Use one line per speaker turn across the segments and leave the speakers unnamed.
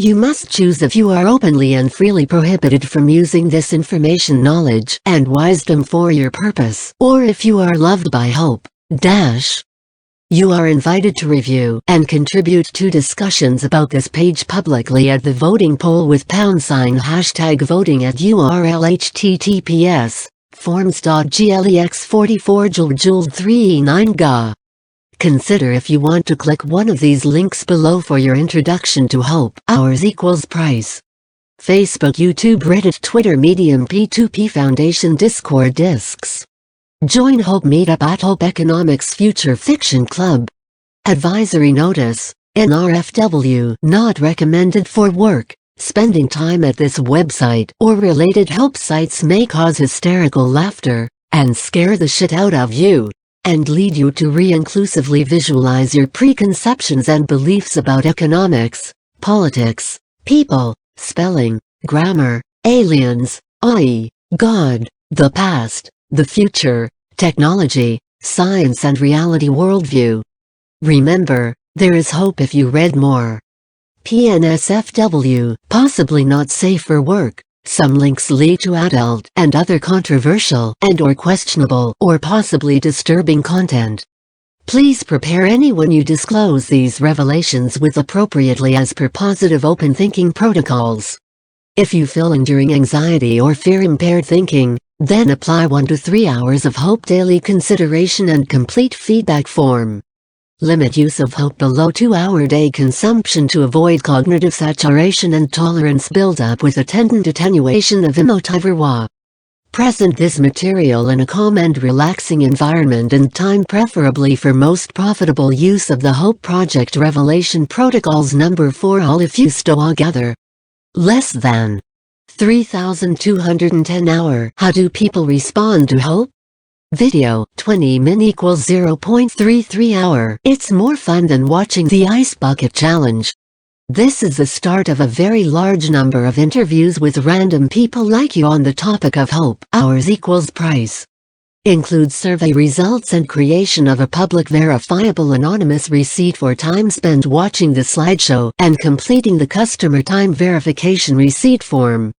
You must choose if you are openly and freely prohibited from using this information, knowledge, and wisdom for your purpose, or if you are loved by hope. You are invited to review and contribute to discussions about this page publicly at the voting poll with #voting at URL https forms.glex44joule3e9ga. Consider if you want to click one of these links below for your introduction to Hope. Hours equals price. Facebook, YouTube, Reddit, Twitter, Medium, P2P Foundation, Discord, Discs. Join Hope Meetup at Hope Economics Future Fiction Club. Advisory notice: NRFW not recommended for work. Spending time at this website or related Hope sites may cause hysterical laughter and scare the shit out of you, and lead you to re-inclusively visualize your preconceptions and beliefs about economics, politics, people, spelling, grammar, aliens, AI, God, the past, the future, technology, science and reality worldview. Remember, there is hope if you read more. PNSFW, possibly not safe for work. Some links lead to adult and other controversial and/or questionable or possibly disturbing content. Please prepare anyone you disclose these revelations with appropriately as per positive open thinking protocols. If you feel enduring anxiety or fear-impaired thinking, then apply 1 to 3 hours of Hope daily consideration and complete feedback form. Limit use of Hope below 2-hour day consumption to avoid cognitive saturation and tolerance buildup with attendant attenuation of emotiverwa. Present this material in a calm and relaxing environment and time, preferably for most profitable use of the Hope Project Revelation Protocols number 4. All if you stow gather. Less than 3,210 hour. How do people respond to Hope? Video, 20 min equals 0.33 hour. It's more fun than watching the Ice Bucket Challenge. This is the start of a very large number of interviews with random people like you on the topic of Hope. Hours equals price. Includes survey results and creation of a public verifiable anonymous receipt for time spent watching the slideshow and completing the customer time verification receipt form.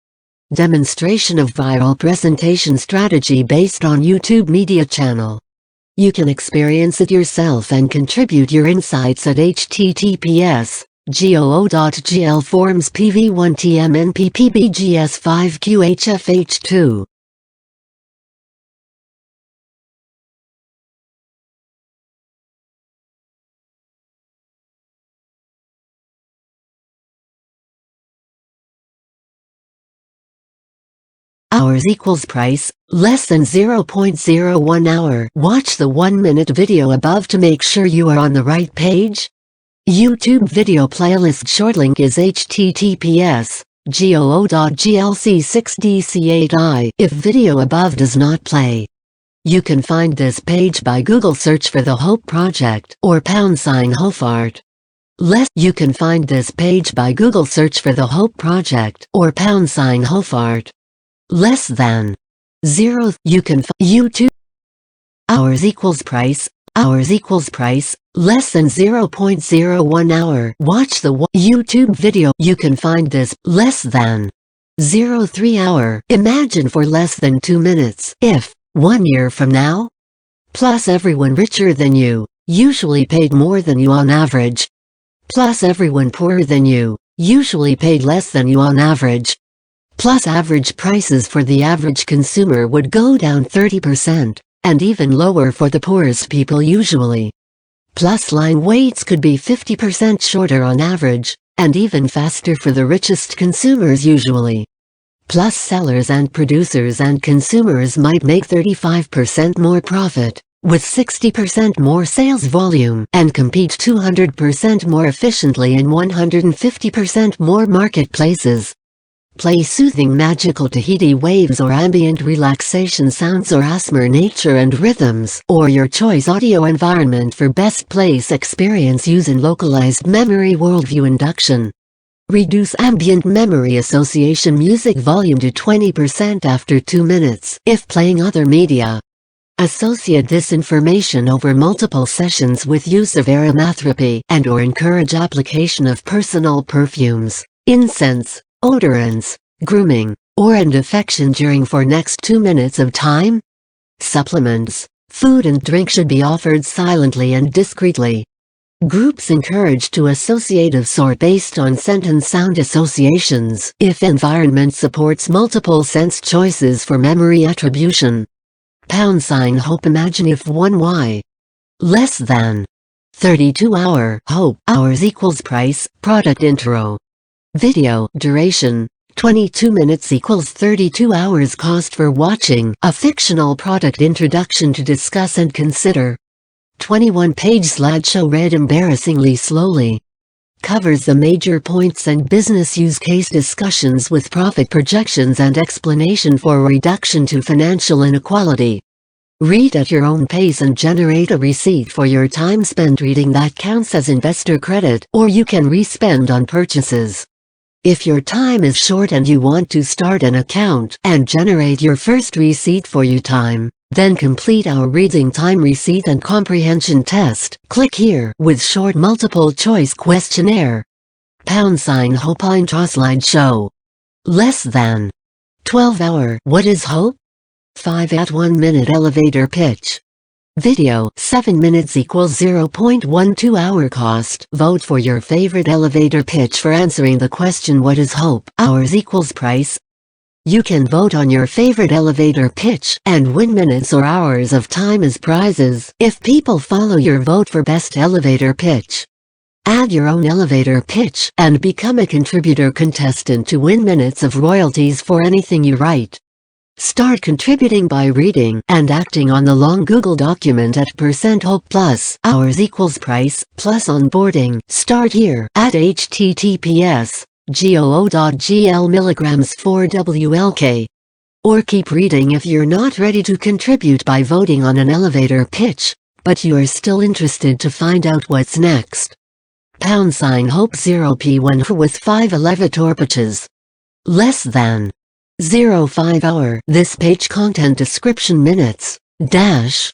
Demonstration of viral presentation strategy based on YouTube media channel. You can experience it yourself and contribute your insights at https://goo.gl forms pv1tmnppbgs5qhfh2. Hours equals price, less than 0.01 hour. Watch the 1-minute video above to make sure you are on the right page. YouTube video playlist short link is https://goo.glc6dc8i. If video above does not play, you can find this page by Google search for the Hope Project or #HopeArt. You can find this page by Google search for the Hope Project or #HopeArt. Less than 0. You can YouTube. Hours equals price. Hours equals price, less than 0.01 hour. Watch the YouTube video. You can find this less than 0.3 hour. Imagine for less than 2 minutes. If 1 year from now, plus everyone richer than you, usually paid more than you on average, plus everyone poorer than you, usually paid less than you on average, plus average prices for the average consumer would go down 30%, and even lower for the poorest people usually. Plus line waits could be 50% shorter on average, and even faster for the richest consumers usually. Plus sellers and producers and consumers might make 35% more profit, with 60% more sales volume, and compete 200% more efficiently in 150% more marketplaces. Play soothing magical Tahiti waves or ambient relaxation sounds or ASMR nature and rhythms, or your choice audio environment for best place experience using localized memory worldview induction. Reduce ambient memory association music volume to 20% after 2 minutes if playing other media. Associate this information over multiple sessions with use of aromatherapy and/or encourage application of personal perfumes. incense, odorants, grooming, or and affection during for next 2 minutes of time? Supplements, food and drink should be offered silently and discreetly. Groups encouraged to associate of sort based on scent and sound associations if environment supports multiple sense choices for memory attribution. # hope imagine if 1y less than 32-hour hope hours equals price product intro. Video duration 22 minutes equals 32 hours cost for watching a fictional product introduction to discuss and consider. 21-page slideshow read embarrassingly slowly. Covers the major points and business use case discussions with profit projections and explanation for reduction to financial inequality. Read at your own pace and generate a receipt for your time spent reading that counts as investor credit, or you can re-spend on purchases. If your time is short and you want to start an account and generate your first receipt for your time, then complete our reading time receipt and comprehension test. Click here with short multiple choice questionnaire. # hope intro slideshow. Less than 12-hour what is hope? 5 at 1 minute elevator pitch. Video 7 minutes equals 0.12 hour cost. Vote for your favorite elevator pitch for answering the question what is hope hours equals price. You can vote on your favorite elevator pitch and win minutes or hours of time as prizes if people follow your vote for best elevator pitch. Add your own elevator pitch and become a contributor contestant to win minutes of royalties for anything you write. Start contributing by reading and acting on the long Google document at %hope plus hours equals price plus onboarding. Start here at https://goo.gl milligrams 4WLK. Or keep reading if you're not ready to contribute by voting on an elevator pitch, but you are still interested to find out what's next. # hope 0p1 with 5 elevator pitches. Less than 0.5 hour. This page content description minutes dash.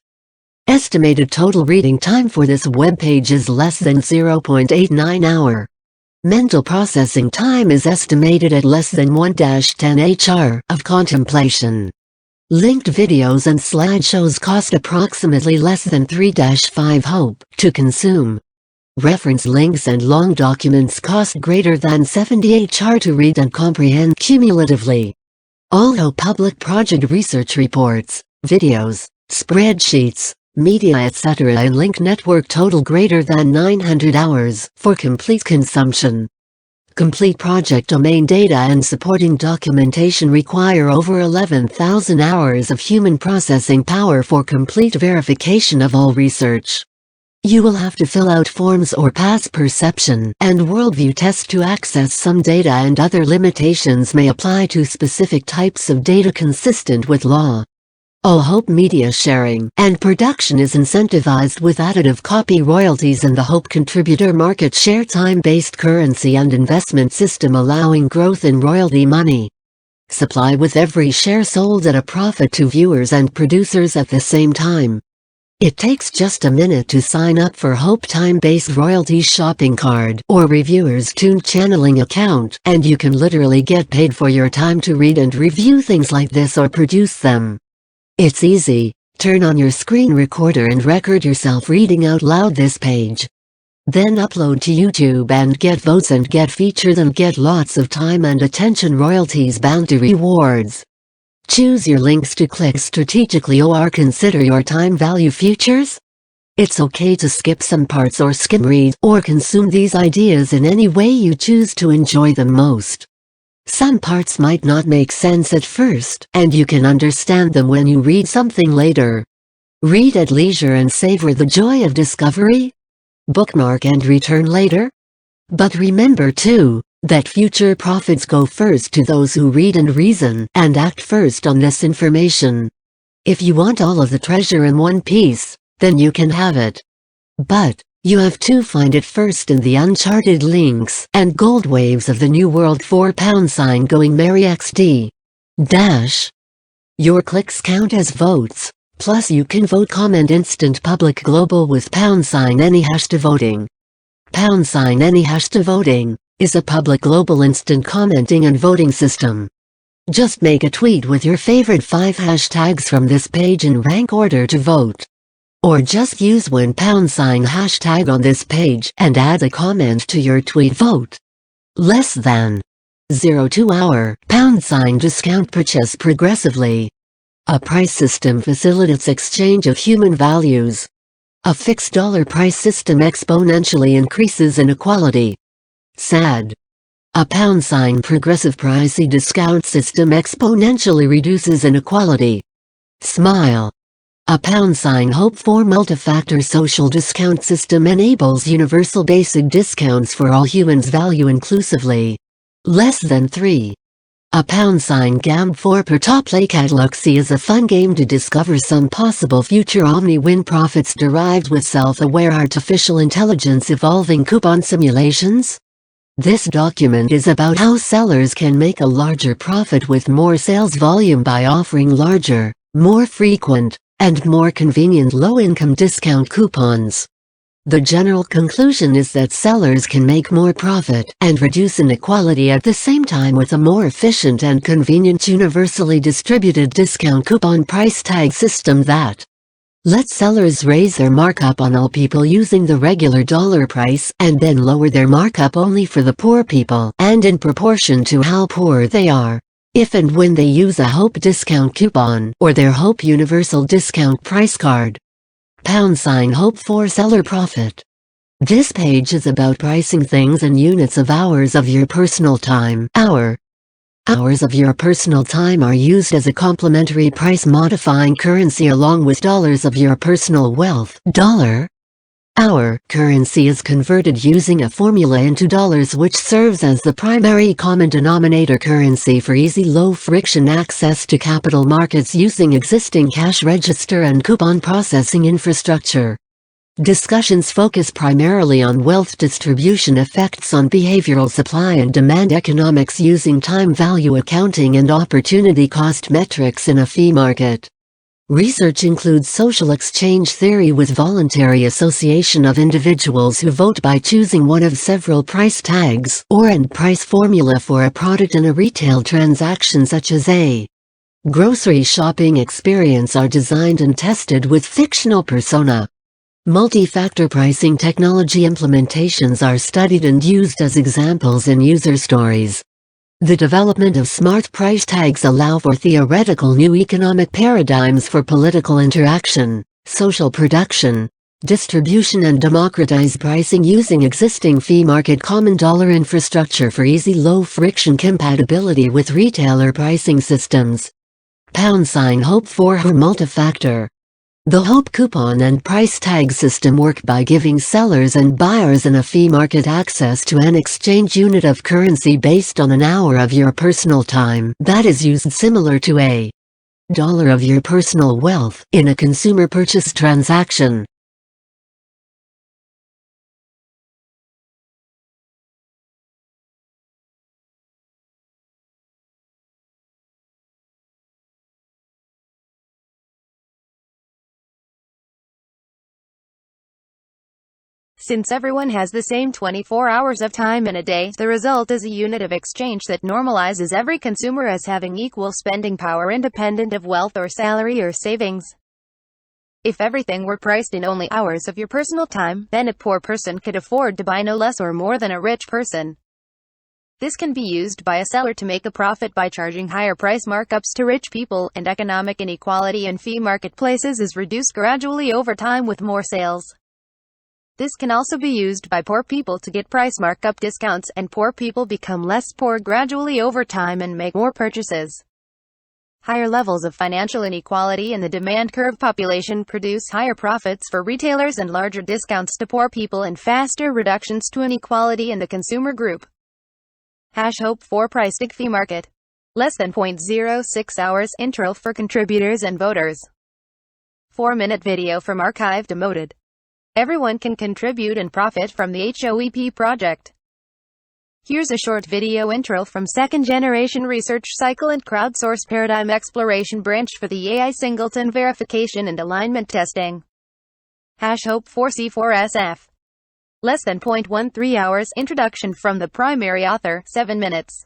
Estimated total reading time for this web page is less than 0.89 hour. Mental processing time is estimated at less than 1-10 hr of contemplation. Linked videos and slideshows cost approximately less than 3-5 hope to consume. Reference links and long documents cost greater than 70 hr to read and comprehend cumulatively. All public project research reports, videos, spreadsheets, media etc. and link network total greater than 900 hours for complete consumption. Complete project domain data and supporting documentation require over 11,000 hours of human processing power for complete verification of all research. You will have to fill out forms or pass perception and worldview tests to access some data, and other limitations may apply to specific types of data consistent with law. All Hope media sharing and production is incentivized with additive copy royalties and the Hope contributor market share time-based currency and investment system allowing growth in royalty money. Supply with every share sold at a profit to viewers and producers at the same time. It takes just a minute to sign up for Hope time-based royalties shopping card or reviewers tuned channeling account, and you can literally get paid for your time to read and review things like this or produce them. It's easy. Turn on your screen recorder and record yourself reading out loud this page. Then upload to YouTube and get votes and get featured and get lots of time and attention royalties bounty rewards. Choose your links to click strategically or consider your time value futures. It's okay to skip some parts or skim read or consume these ideas in any way you choose to enjoy them most. Some parts might not make sense at first, and you can understand them when you read something later. Read at leisure and savor the joy of discovery. Bookmark and return later. But remember too, that future profits go first to those who read and reason and act first on this information. If you want all of the treasure in one piece, then you can have it. But you have to find it first in the uncharted links and gold waves of the new world. # going merry XD. Dash. Your clicks count as votes, plus you can vote comment instant public global with # any hash to voting. # any hash to voting. is a public global instant commenting and voting system. Just make a tweet with your favorite 5 hashtags from this page in rank order to vote. Or just use one hashtag on this page and add a comment to your tweet vote. Less than 0 hour discount purchase progressively. A price system facilitates exchange of human values. A fixed dollar price system exponentially increases inequality. SAD. A progressive pricey discount system exponentially reduces inequality. SMILE. A hope for multi-factor social discount system enables universal basic discounts for all humans value inclusively. Less than 3. A GAM 4 per top play Cataluxy is a fun game to discover some possible future omni-win profits derived with self-aware artificial intelligence evolving coupon simulations. This document is about how sellers can make a larger profit with more sales volume by offering larger, more frequent, and more convenient low-income discount coupons. The general conclusion is that sellers can make more profit and reduce inequality at the same time with a more efficient and convenient universally distributed discount coupon price tag system that lets sellers raise their markup on all people using the regular dollar price and then lower their markup only for the poor people and in proportion to how poor they are, if and when they use a Hope discount coupon or their Hope Universal Discount Price Card. Hope for seller profit. This page is about pricing things in units of hours of your personal time. Hours of your personal time are used as a complementary price modifying currency along with dollars of your personal wealth. Hour currency is converted using a formula into dollars which serves as the primary common denominator currency for easy low-friction access to capital markets using existing cash register and coupon processing infrastructure. Discussions focus primarily on wealth distribution effects on behavioral supply and demand economics using time value accounting and opportunity cost metrics in a fee market. Research includes social exchange theory with voluntary association of individuals who vote by choosing one of several price tags or and price formula for a product in a retail transaction such as a grocery shopping experience are designed and tested with fictional persona. Multi-factor pricing technology implementations are studied and used as examples in user stories. The development of smart price tags allow for theoretical new economic paradigms for political interaction, social production, distribution and democratize pricing using existing fee market common dollar infrastructure for easy low-friction compatibility with retailer pricing systems. Hope for her multi-factor. The Hope coupon and price tag system work by giving sellers and buyers in a fee market access to an exchange unit of currency based on an hour of your personal time that is used similar to a dollar of your personal wealth in a consumer purchase transaction.
Since everyone has the same 24 hours of time in a day, the result is a unit of exchange that normalizes every consumer as having equal spending power independent of wealth or salary or savings. If everything were priced in only hours of your personal time, then a poor person could afford to buy no less or more than a rich person. This can be used by a seller to make a profit by charging higher price markups to rich people, and economic inequality in fee marketplaces is reduced gradually over time with more sales. This can also be used by poor people to get price markup discounts, and poor people become less poor gradually over time and make more purchases. Higher levels of financial inequality in the demand curve population produce higher profits for retailers and larger discounts to poor people and faster reductions to inequality in the consumer group. Hope for price tag fee market. Less than 0.06 hours intro for contributors and voters. 4-minute video from archive demoted. Everyone can contribute and profit from the HOEP project. Here's a short video intro from second-generation research cycle and crowdsource paradigm exploration branch for the AI singleton verification and alignment testing. Hope for C4SF. Less than 0.13 hours. Introduction from the primary author, 7 minutes.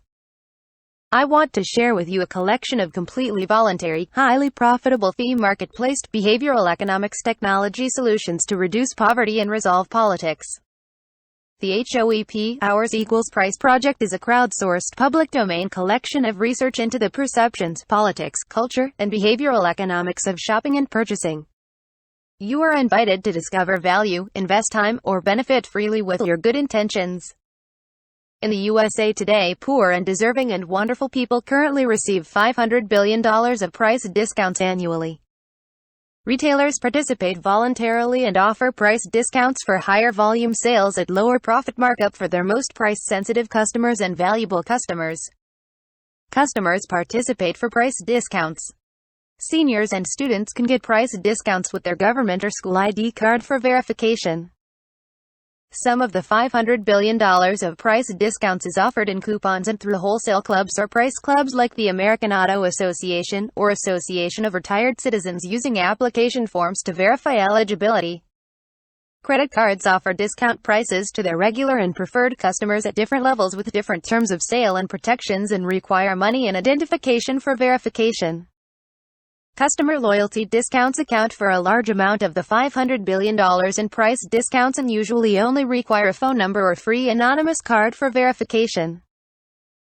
I want to share with you a collection of completely voluntary, highly profitable fee marketplace behavioral economics technology solutions to reduce poverty and resolve politics. The HOEP, Hours Equals Price project, is a crowdsourced public domain collection of research into the perceptions, politics, culture, and behavioral economics of shopping and purchasing. You are invited to discover value, invest time, or benefit freely with your good intentions. In the USA today, poor and deserving and wonderful people currently receive $500 billion of price discounts annually. Retailers participate voluntarily and offer price discounts for higher volume sales at lower profit markup for their most price-sensitive customers and valuable customers. Customers participate for price discounts. Seniors and students can get price discounts with their government or school ID card for verification. Some of the $500 billion of price discounts is offered in coupons and through wholesale clubs or price clubs like the American Auto Association, or Association of Retired Citizens, using application forms to verify eligibility. Credit cards offer discount prices to their regular and preferred customers at different levels with different terms of sale and protections, and require money and identification for verification. Customer loyalty discounts account for a large amount of the $500 billion in price discounts and usually only require a phone number or free anonymous card for verification.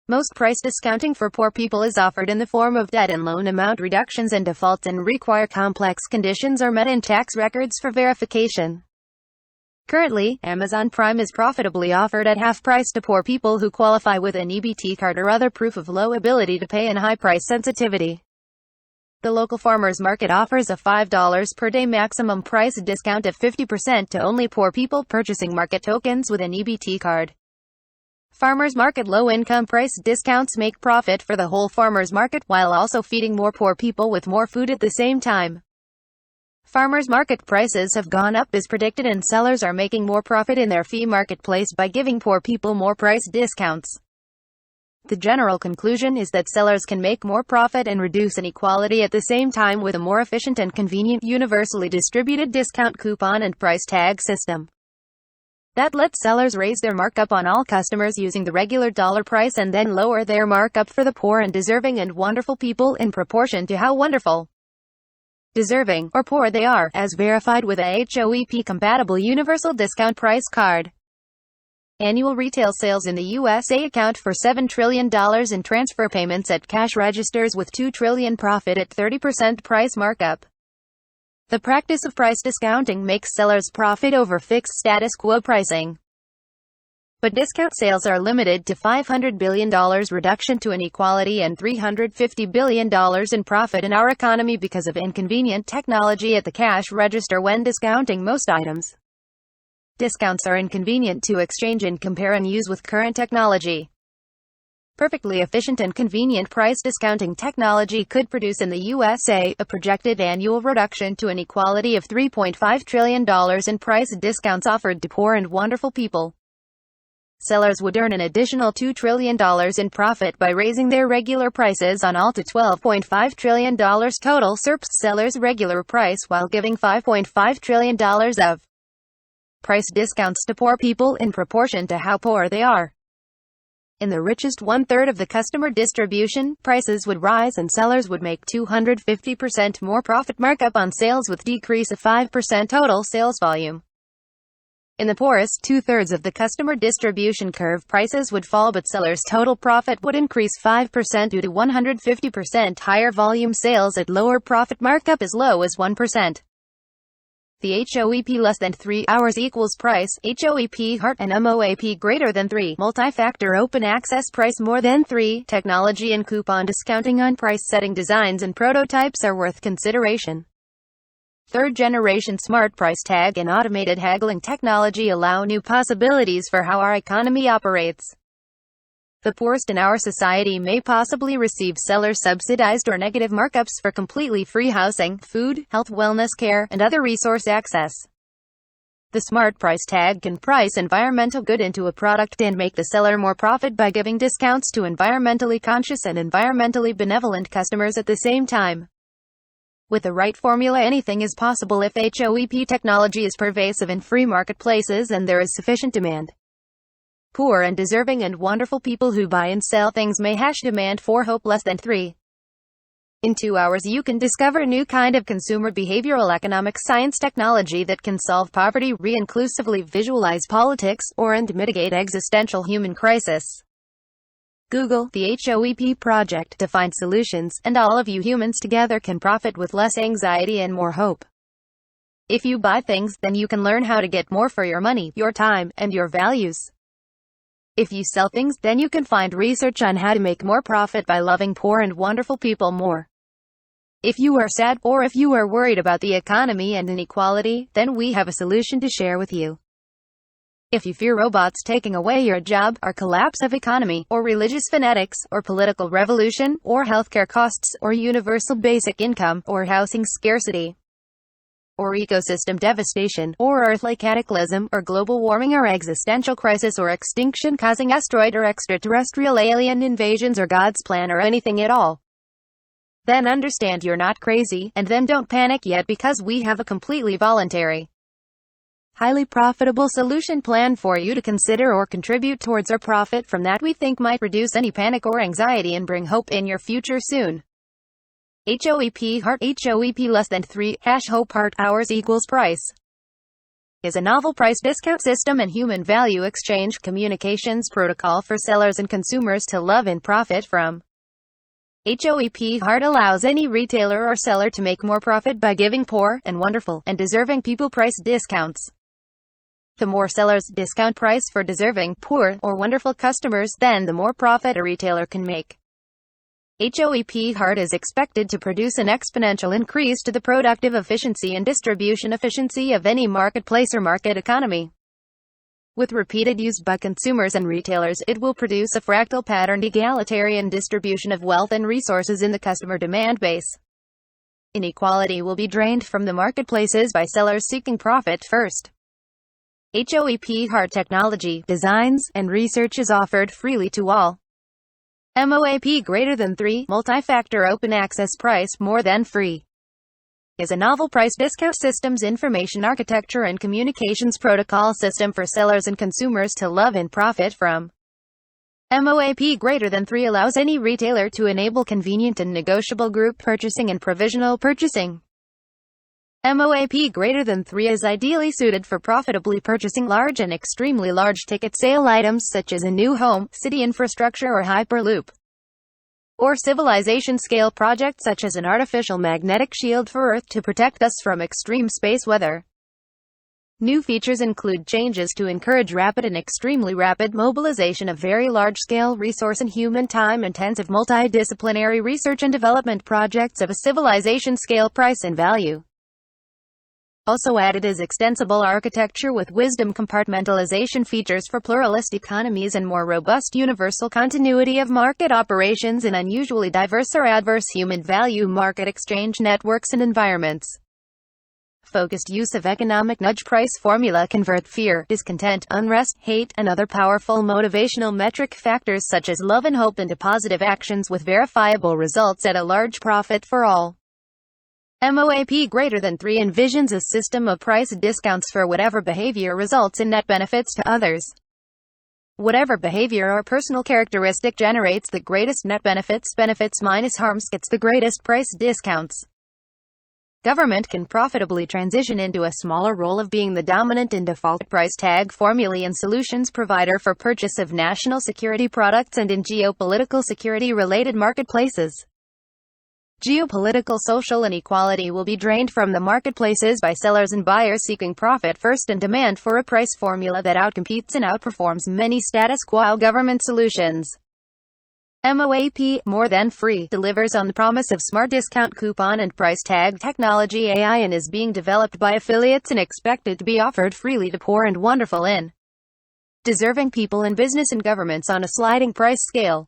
Most price discounting for poor people is offered in the form of debt and loan amount reductions and defaults, and require complex conditions are met in tax records for verification. Currently, Amazon Prime is profitably offered at half price to poor people who qualify with an EBT card or other proof of low ability to pay and high price sensitivity. The local farmers market offers a $5 per day maximum price discount of 50% to only poor people purchasing market tokens with an EBT card. Farmers market low-income price discounts make profit for the whole farmers market while also feeding more poor people with more food at the same time. Farmers market prices have gone up as predicted, and sellers are making more profit in their fee marketplace by giving poor people more price discounts. The general conclusion is that sellers can make more profit and reduce inequality at the same time with a more efficient and convenient universally distributed discount coupon and price tag system. That lets sellers raise their markup on all customers using the regular dollar price and then lower their markup for the poor and deserving and wonderful people in proportion to how wonderful, deserving, or poor they are, as verified with a HOEP-compatible universal discount price card. Annual retail sales in the USA account for $7 trillion in transfer payments at cash registers, with $2 trillion profit at 30% price markup. The practice of price discounting makes sellers profit over fixed status quo pricing. But discount sales are limited to $500 billion reduction to inequality and $350 billion in profit in our economy because of inconvenient technology at the cash register when discounting most items. Discounts are inconvenient to exchange and compare and use with current technology. Perfectly efficient and convenient price discounting technology could produce in the USA a projected annual reduction to inequality of $3.5 trillion in price discounts offered to poor and wonderful people. Sellers would earn an additional $2 trillion in profit by raising their regular prices on all to $12.5 trillion total surplus sellers' regular price while giving $5.5 trillion of price discounts to poor people in proportion to how poor they are. In the richest one-third of the customer distribution, prices would rise and sellers would make 250% more profit markup on sales with decrease of 5% total sales volume. In the poorest two-thirds of the customer distribution curve, prices would fall but sellers' total profit would increase 5% due to 150% higher volume sales at lower profit markup as low as 1%. The HOEP less than 3 hours equals price, HOEP heart and MOAP greater than 3, multi-factor open access price more than 3, technology and coupon discounting on price setting designs and prototypes are worth consideration. Third generation smart price tag and automated haggling technology allow new possibilities for how our economy operates. The poorest in our society may possibly receive seller-subsidized or negative markups for completely free housing, food, health, wellness care, and other resource access. The smart price tag can price environmental good into a product and make the seller more profit by giving discounts to environmentally conscious and environmentally benevolent customers at the same time. With the right formula, anything is possible if HOEP technology is pervasive in free marketplaces and there is sufficient demand. Poor and deserving and wonderful people who buy and sell things may #demand for hope less than 3. In 2 hours you can discover a new kind of consumer behavioral economic science technology that can solve poverty, re-inclusively visualize politics, and mitigate existential human crisis. Google the HOEP project to find solutions, and all of you humans together can profit with less anxiety and more hope. If you buy things, then you can learn how to get more for your money, your time, and your values. If you sell things, then you can find research on how to make more profit by loving poor and wonderful people more. If you are sad, or if you are worried about the economy and inequality, then we have a solution to share with you. If you fear robots taking away your job, or collapse of economy, or religious fanatics, or political revolution, or healthcare costs, or universal basic income, or housing scarcity, or ecosystem devastation, or earthly cataclysm, or global warming, or existential crisis, or extinction-causing asteroid, or extraterrestrial alien invasions, or God's plan, or anything at all, then understand you're not crazy, and then don't panic yet, because we have a completely voluntary, highly profitable solution plan for you to consider or contribute towards our profit from that we think might reduce any panic or anxiety and bring hope in your future soon. HOEP Heart HOEP less than 3 #hope heart hours equals price is a novel price discount system and human value exchange communications protocol for sellers and consumers to love and profit from. HOEP Heart allows any retailer or seller to make more profit by giving poor and wonderful and deserving people price discounts. The more sellers discount price for deserving, poor, or wonderful customers, then the more profit a retailer can make. HOEP Heart is expected to produce an exponential increase to the productive efficiency and distribution efficiency of any marketplace or market economy. With repeated use by consumers and retailers, it will produce a fractal patterned egalitarian distribution of wealth and resources in the customer demand base. Inequality will be drained from the marketplaces by sellers seeking profit first. HOEP Heart technology, designs, and research is offered freely to all. MOAP greater than 3, multi-factor open access price more than free, is a novel price discount systems information architecture and communications protocol system for sellers and consumers to love and profit from. MOAP greater than 3 allows any retailer to enable convenient and negotiable group purchasing and provisional purchasing. MOAP greater than 3 is ideally suited for profitably purchasing large and extremely large ticket sale items such as a new home, city infrastructure or Hyperloop, or civilization scale projects such as an artificial magnetic shield for Earth to protect us from extreme space weather. New features include changes to encourage rapid and extremely rapid mobilization of very large-scale resource and human time-intensive multidisciplinary research and development projects of a civilization scale price and value. Also added is extensible architecture with wisdom compartmentalization features for pluralist economies and more robust universal continuity of market operations in unusually diverse or adverse human value market exchange networks and environments. Focused use of economic nudge price formula convert fear, discontent, unrest, hate, and other powerful motivational metric factors such as love and hope into positive actions with verifiable results at a large profit for all. MOAP greater than 3 envisions a system of price discounts for whatever behavior results in net benefits to others. Whatever behavior or personal characteristic generates the greatest net benefits minus harms gets the greatest price discounts. Government can profitably transition into a smaller role of being the dominant and default price tag formulae and solutions provider for purchase of national security products and in geopolitical security-related marketplaces. Geopolitical social inequality will be drained from the marketplaces by sellers and buyers seeking profit first and demand for a price formula that outcompetes and outperforms many status quo government solutions. MOAP, more than free, delivers on the promise of smart discount coupon and price tag technology AI and is being developed by affiliates and expected to be offered freely to poor and wonderful in deserving people in business and governments on a sliding price scale.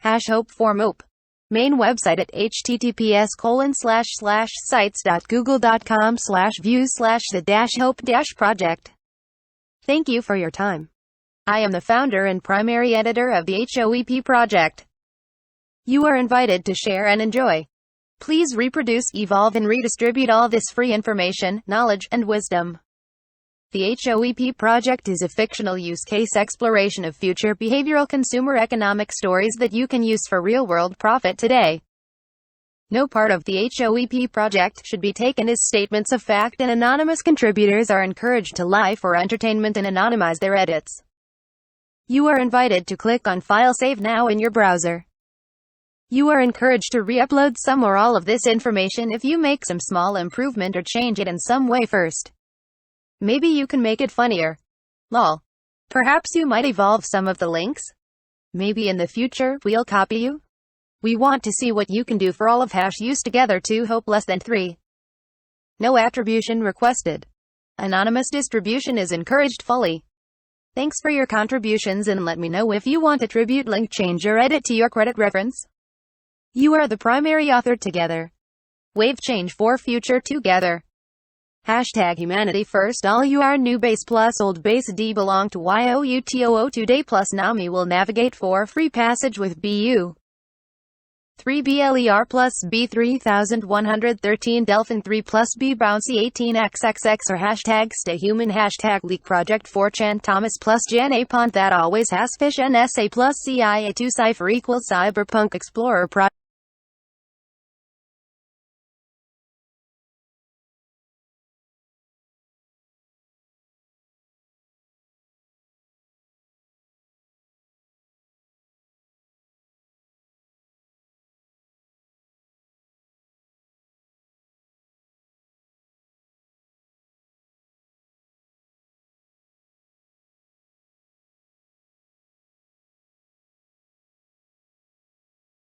#hope for MOAP. Main website at https://sites.google.com/views/the-hope-project. Thank you for your time. I am the founder and primary editor of the HOEP project. You are invited to share and enjoy. Please reproduce, evolve, and redistribute all this free information, knowledge, and wisdom. The HOEP project is a fictional use case exploration of future behavioral consumer economic stories that you can use for real-world profit today. No part of the HOEP project should be taken as statements of fact, and anonymous contributors are encouraged to lie for entertainment and anonymize their edits. You are invited to click on File Save Now in your browser. You are encouraged to re-upload some or all of this information if you make some small improvement or change it in some way first. Maybe you can make it funnier. Lol. Perhaps you might evolve some of the links? Maybe in the future, we'll copy you? We want to see what you can do for all of hash use together to hope less than 3. No attribution requested. Anonymous distribution is encouraged fully. Thanks for your contributions, and let me know if you want attribute, link, change, or edit to your credit reference. You are the primary author together. Wave change for future together. Hashtag humanity first. All you are new base plus old base D belong to YOUTOO today plus NAMI will navigate for free passage with BU. 3 BLER plus B 3113 Delphin 3 plus B Bouncy 18XXX or hashtag stay human hashtag leak project 4chan Thomas plus Jan A Pont that always has fish NSA plus CIA 2 Cypher equals Cyberpunk Explorer project.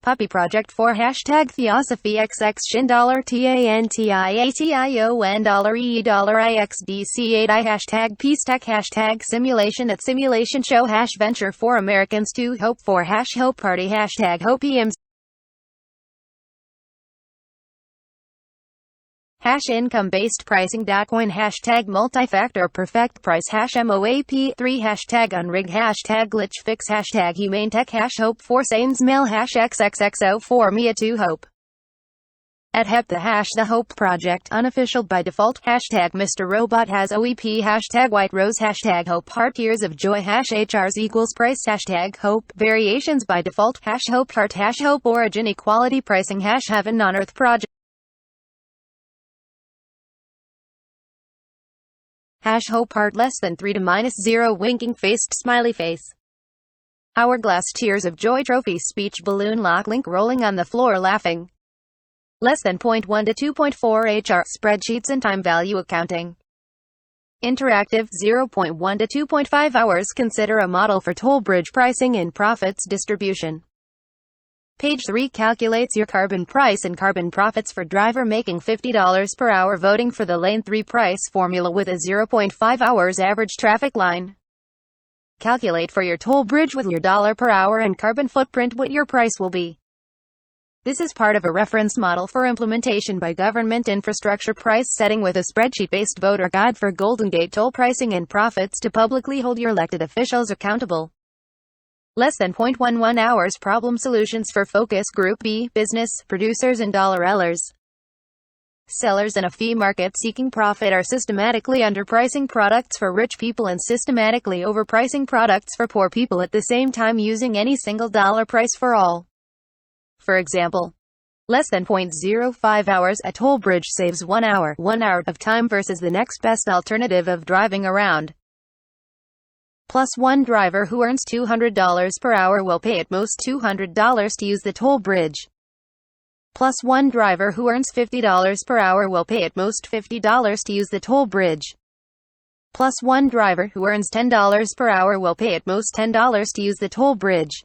Puppy Project 4 hashtag Theosophy XX Shin $TANTIATION$E$IXDC8I hashtag Peace Tech hashtag Simulation at Simulation Show hash Venture for Americans to Hope for hash Hope Party hashtag HOPEMS hash income-based pricing .coin hashtag multi-factor perfect price hash MOAP3 hashtag unrig hashtag glitch fix hashtag humane tech hash hope for sanes mail hash XXXO for Mia to hope at HEP the hash the Hope Project unofficial by default hashtag Mr. Robot has OEP hashtag White Rose hashtag Hope Heart Tears of Joy hash HRs equals price hashtag Hope variations by default hash Hope Heart hash Hope Origin equality pricing hash Heaven on Earth Project hash Hope Heart less than 3 to -0 winking faced smiley face hourglass tears of joy trophy speech balloon lock link rolling on the floor laughing less than 0.1 to 2.4 HR spreadsheets and time value accounting interactive 0.1 to 2.5 hours consider a model for toll bridge pricing and profits distribution. Page 3 calculates your carbon price and carbon profits for driver making $50 per hour voting for the Lane 3 price formula with a 0.5 hours average traffic line. Calculate for your toll bridge with your dollar per hour and carbon footprint what your price will be. This is part of a reference model for implementation by government infrastructure price setting with a spreadsheet-based voter guide for Golden Gate toll pricing and profits to publicly hold your elected officials accountable. Less than 0.11 hours problem solutions for focus group B, business, producers and $ers. Sellers in a fee market seeking profit are systematically underpricing products for rich people and systematically overpricing products for poor people at the same time using any single dollar price for all. For example, less than 0.05 hours a toll bridge saves 1 hour of time versus the next best alternative of driving around. Plus one driver who earns $200 per hour will pay at most $200 to use the toll bridge. Plus one driver who earns $50 per hour will pay at most $50 to use the toll bridge. Plus one driver who earns $10 per hour will pay at most $10 to use the toll bridge.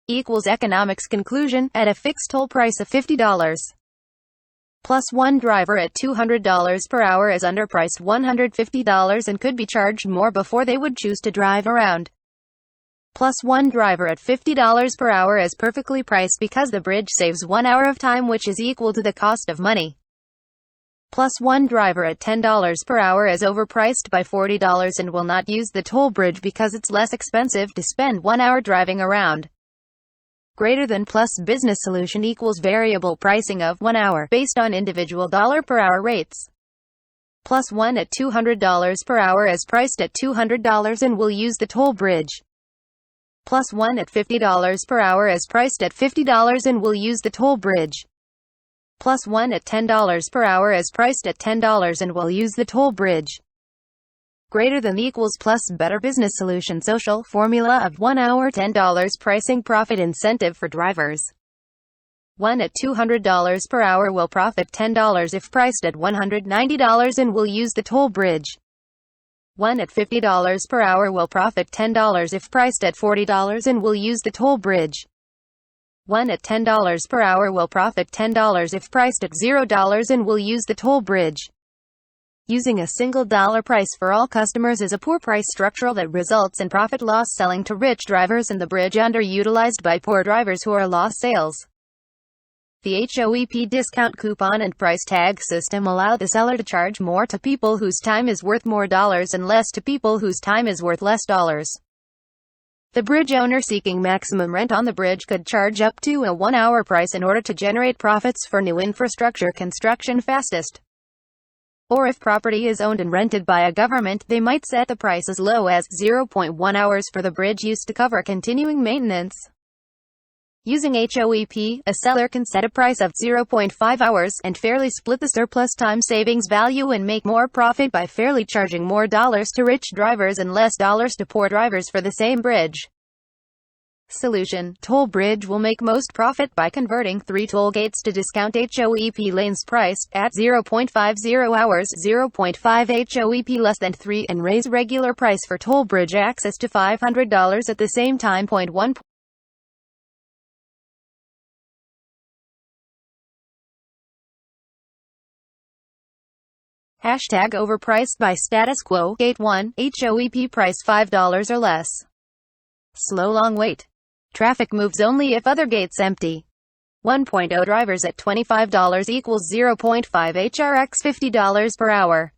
Equals economics conclusion, at a fixed toll price of $50. Plus one driver at $200 per hour is underpriced $150 and could be charged more before they would choose to drive around. Plus one driver at $50 per hour is perfectly priced because the bridge saves 1 hour of time which is equal to the cost of money. Plus one driver at $10 per hour is overpriced by $40 and will not use the toll bridge because it's less expensive to spend 1 hour driving around. greater than plus business solution equals variable pricing of 1 hour based on individual dollar per hour rates. Plus 1 at $200 per hour is priced at $200 and will use the toll bridge. Plus 1 at $50 per hour is priced at $50 and will use the toll bridge. Plus 1 at $10 per hour is priced at $10 and will use the toll bridge. Greater than equals plus Better Business Solution social formula of 1 hour $10 pricing profit incentive for drivers. 1 at $200 per hour will profit $10 if priced at $190 and will use the toll bridge. 1 at $50 per hour will profit $10 if priced at $40 and will use the toll bridge. 1 at $10 per hour will profit $10 if priced at $0 and will use the toll bridge. Using a single dollar price for all customers is a poor price structure that results in profit loss selling to rich drivers and the bridge underutilized by poor drivers who are lost sales. The HOEP discount coupon and price tag system allow the seller to charge more to people whose time is worth more dollars and less to people whose time is worth less dollars. The bridge owner seeking maximum rent on the bridge could charge up to a 1 hour price in order to generate profits for new infrastructure construction fastest. Or if property is owned and rented by a government, they might set the price as low as 0.1 hours for the bridge use to cover continuing maintenance. Using HOEP, a seller can set a price of 0.5 hours and fairly split the surplus time savings value and make more profit by fairly charging more dollars to rich drivers and less dollars to poor drivers for the same bridge. Solution: Toll bridge will make most profit by converting 3 toll gates to discount HOEP lanes priced at 0.50 hours, 0.5 HOEP less than 3 and raise regular price for toll bridge access to $500 at the same time. 1. Hashtag overpriced by status quo. Gate 1, HOEP price $5 or less. Slow long wait. Traffic moves only if other gates empty. 1.0 drivers at $25 equals 0.5 HRX $50 per hour.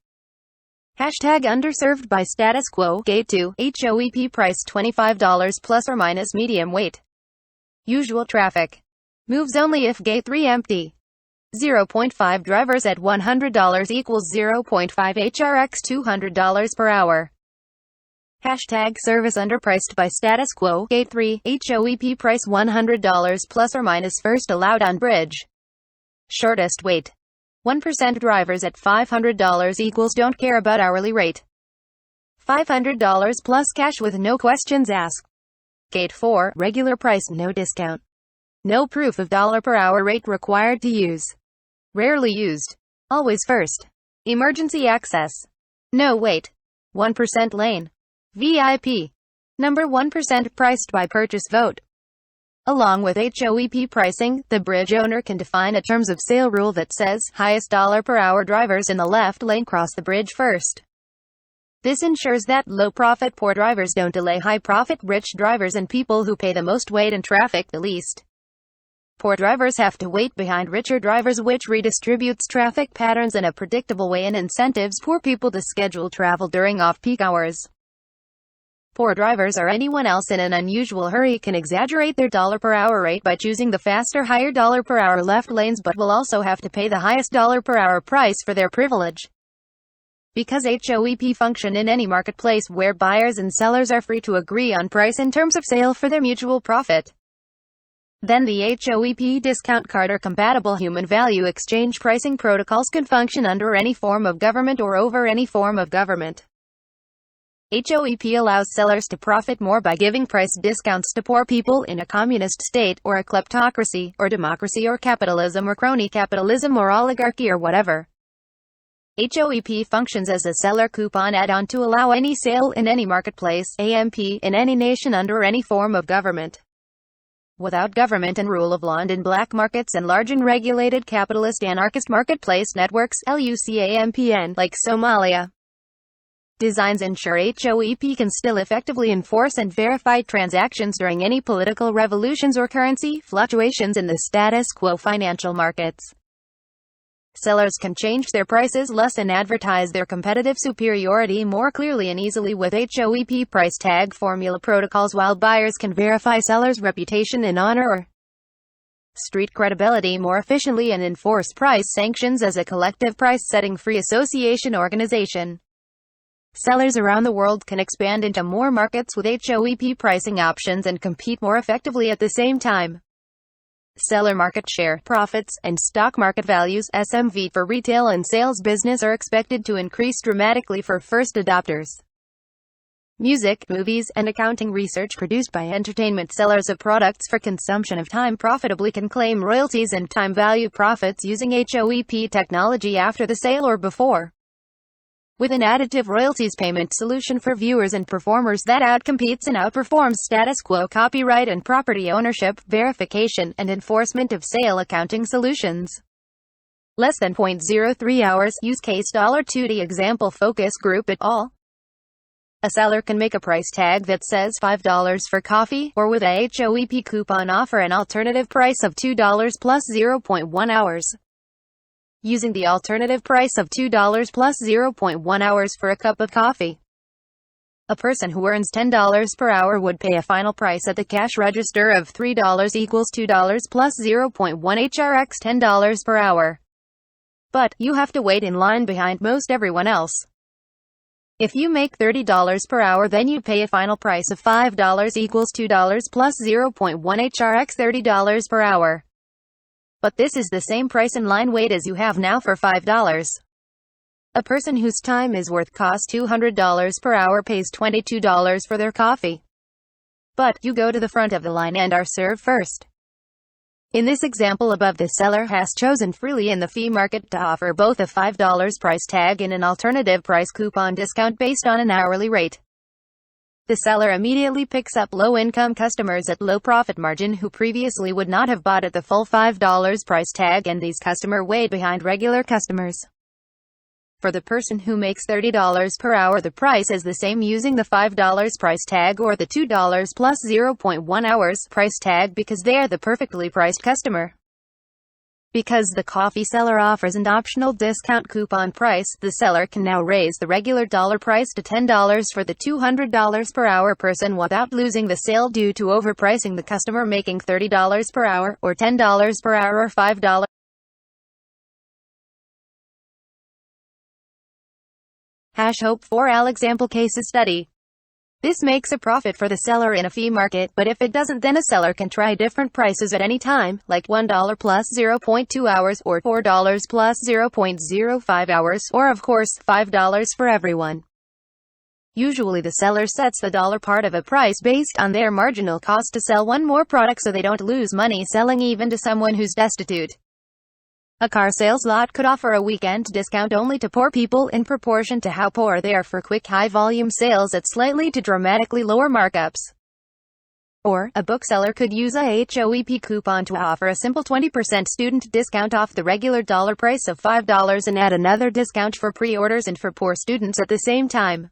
Hashtag underserved by status quo. Gate 2, HOEP price $25 plus or minus medium wait. Usual traffic. Moves only if gate 3 empty. 0.5 drivers at $100 equals 0.5 HRX $200 per hour. Hashtag service underpriced by status quo. Gate 3, HOEP price $100 plus or minus first allowed on bridge. Shortest wait. 1% drivers at $500 equals don't care about hourly rate. $500 plus cash with no questions asked. Gate 4, regular price no discount. No proof of dollar per hour rate required to use. Rarely used. Always first. Emergency access. No wait. 1% lane. VIP. Number 1% priced by purchase vote. Along with HOEP pricing, the bridge owner can define a terms of sale rule that says, highest dollar per hour drivers in the left lane cross the bridge first. This ensures that low-profit poor drivers don't delay high-profit rich drivers and people who pay the most wait in traffic the least. Poor drivers have to wait behind richer drivers, which redistributes traffic patterns in a predictable way and incentives poor people to schedule travel during off-peak hours. Poor drivers or anyone else in an unusual hurry can exaggerate their dollar per hour rate by choosing the faster higher dollar per hour left lanes, but will also have to pay the highest dollar per hour price for their privilege. Because HOEP function in any marketplace where buyers and sellers are free to agree on price in terms of sale for their mutual profit. Then the HOEP discount card or compatible human value exchange pricing protocols can function under any form of government or over any form of government. HOEP allows sellers to profit more by giving price discounts to poor people in a communist state, or a kleptocracy, or democracy, or capitalism, or crony capitalism, or oligarchy, or whatever. HOEP functions as a seller coupon add-on to allow any sale in any marketplace, AMP, in any nation under any form of government. Without government and rule of law, and in black markets and large unregulated capitalist anarchist marketplace networks, LUCAMPN, like Somalia. Designs ensure HOEP can still effectively enforce and verify transactions during any political revolutions or currency fluctuations in the status quo financial markets. Sellers can change their prices less and advertise their competitive superiority more clearly and easily with HOEP price tag formula protocols, while buyers can verify sellers' reputation and honor or street credibility more efficiently and enforce price sanctions as a collective price-setting free association organization. Sellers around the world can expand into more markets with HOEP pricing options and compete more effectively at the same time. Seller market share, profits, and stock market values (SMV) for retail and sales business are expected to increase dramatically for first adopters. Music, movies, and accounting research produced by entertainment sellers of products for consumption of time profitably can claim royalties and time value profits using HOEP technology after the sale or before. With an additive royalties payment solution for viewers and performers that outcompetes and outperforms status quo copyright and property ownership, verification, and enforcement of sale accounting solutions. Less than 0.03 hours. Use case $2D example focus group et al. A seller can make a price tag that says $5 for coffee, or with a HOEP coupon offer an alternative price of $2 plus 0.1 hours. Using the alternative price of $2 plus 0.1 hours for a cup of coffee. A person who earns $10 per hour would pay a final price at the cash register of $3 equals $2 plus 0.1 HRX $10 per hour. But, you have to wait in line behind most everyone else. If you make $30 per hour, then you pay a final price of $5 equals $2 plus 0.1 HRX $30 per hour. But this is the same price in line wait as you have now for $5. A person whose time is worth cost $200 per hour pays $22 for their coffee. But, you go to the front of the line and are served first. In this example above, the seller has chosen freely in the fee market to offer both a $5 price tag and an alternative price coupon discount based on an hourly rate. The seller immediately picks up low-income customers at low profit margin who previously would not have bought at the full $5 price tag, and these customers way behind regular customers. For the person who makes $30 per hour, the price is the same using the $5 price tag or the $2 plus 0.1 hours price tag because they are the perfectly priced customer. Because the coffee seller offers an optional discount coupon price, the seller can now raise the regular dollar price to $10 for the $200 per hour person without losing the sale due to overpricing the customer making $30 per hour, or $10 per hour, or $5. Hope for Al example case study. This makes a profit for the seller in a fee market, but if it doesn't, then a seller can try different prices at any time, like $1 plus 0.2 hours, or $4 plus 0.05 hours, or of course, $5 for everyone. Usually the seller sets the dollar part of a price based on their marginal cost to sell one more product so they don't lose money selling even to someone who's destitute. A car sales lot could offer a weekend discount only to poor people in proportion to how poor they are for quick high-volume sales at slightly to dramatically lower markups. Or, a bookseller could use a HOEP coupon to offer a simple 20% student discount off the regular dollar price of $5 and add another discount for pre-orders and for poor students at the same time.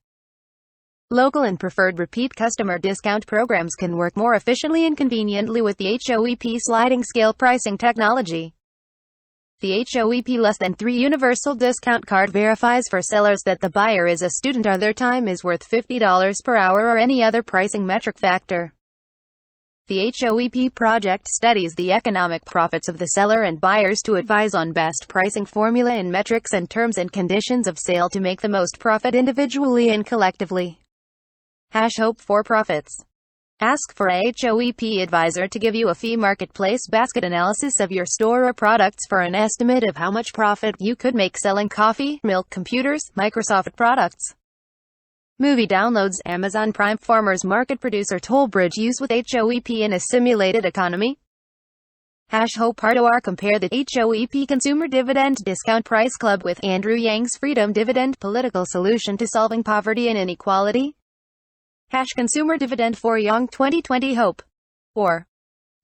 Local and preferred repeat customer discount programs can work more efficiently and conveniently with the HOEP sliding scale pricing technology. The HOEP less than 3 universal discount card verifies for sellers that the buyer is a student or their time is worth $50 per hour or any other pricing metric factor. The HOEP project studies the economic profits of the seller and buyers to advise on best pricing formula and metrics and terms and conditions of sale to make the most profit individually and collectively. Hope for profits. Ask for a HOEP advisor to give you a fee marketplace basket analysis of your store or products for an estimate of how much profit you could make selling coffee, milk, computers, Microsoft products, movie downloads, Amazon Prime, farmers market producer, Tollbridge use with HOEP in a simulated economy. Hope Hardware. Compare the HOEP Consumer Dividend Discount Price Club with Andrew Yang's Freedom Dividend Political Solution to Solving Poverty and Inequality. Consumer Dividend for Young 2020 Hope. Or,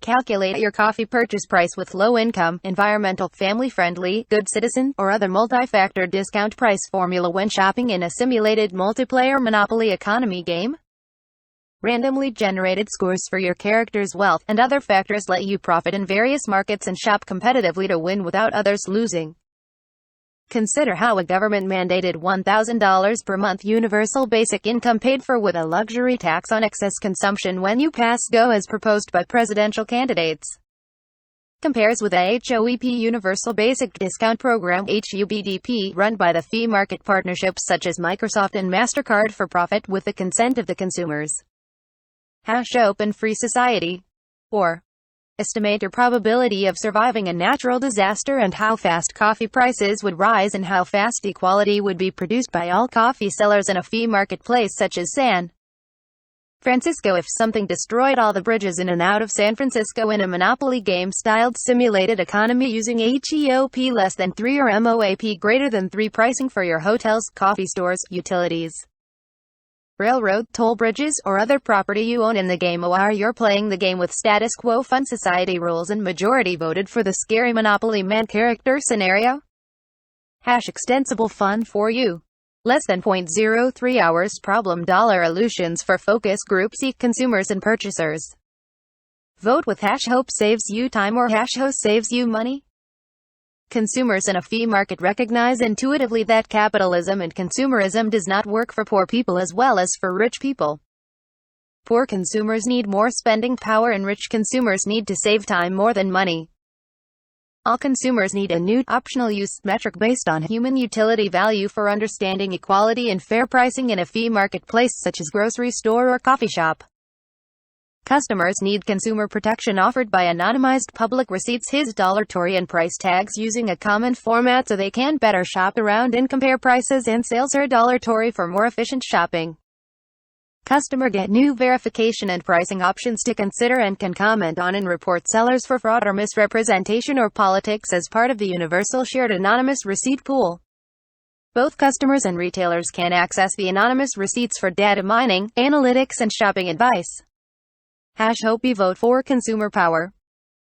calculate your coffee purchase price with low income, environmental, family friendly, good citizen, or other multi-factor discount price formula when shopping in a simulated multiplayer Monopoly economy game. Randomly generated scores for your character's wealth and other factors let you profit in various markets and shop competitively to win without others losing. Consider how a government-mandated $1,000 per month universal basic income paid for with a luxury tax on excess consumption when you pass go as proposed by presidential candidates. compares with a HOEP Universal Basic Discount Program (HUBDP) run by the fee market partnerships such as Microsoft and MasterCard for profit with the consent of the consumers. Open Free Society. Or, estimate your probability of surviving a natural disaster and how fast coffee prices would rise and how fast equality would be produced by all coffee sellers in a fee marketplace such as San Francisco. If something destroyed all the bridges in and out of San Francisco in a Monopoly game-styled simulated economy using HEOP less than 3 or MOAP greater than 3 pricing for your hotels, coffee stores, utilities, railroad, toll bridges, or other property you own in the game, or you're playing the game with status quo fun society rules and majority voted for the scary Monopoly Man character scenario? Extensible fun for you. Less than 0.03 hours problem $illusions for focus groups, consumers and purchasers. Vote with #Hope saves you time or #Hope saves you money. Consumers in a fee market recognize intuitively that capitalism and consumerism does not work for poor people as well as for rich people. Poor consumers need more spending power and rich consumers need to save time more than money. All consumers need a new, optional use metric based on human utility value for understanding equality and fair pricing in a fee marketplace such as grocery store or coffee shop. Customers need consumer protection offered by anonymized public receipts, dollartory and price tags using a common format so they can better shop around and compare prices and sales, dollartory for more efficient shopping. Customer get new verification and pricing options to consider and can comment on and report sellers for fraud or misrepresentation or politics as part of the universal shared anonymous receipt pool. Both customers and retailers can access the anonymous receipts for data mining, analytics and shopping advice. Hope vote for consumer power.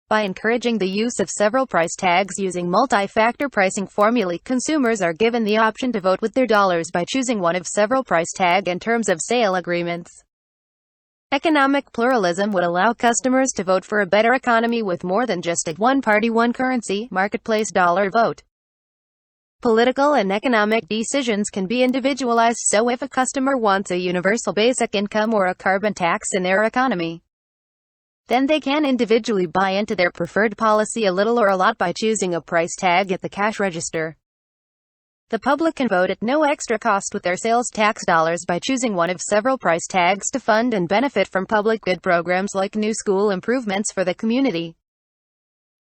By encouraging the use of several price tags using multi-factor pricing formulae, consumers are given the option to vote with their dollars by choosing one of several price tag and terms of sale agreements. Economic pluralism would allow customers to vote for a better economy with more than just a one-party, one-currency, marketplace dollar vote. Political and economic decisions can be individualized, so if a customer wants a universal basic income or a carbon tax in their economy, then they can individually buy into their preferred policy a little or a lot by choosing a price tag at the cash register. The public can vote at no extra cost with their sales tax dollars by choosing one of several price tags to fund and benefit from public good programs like new school improvements for the community,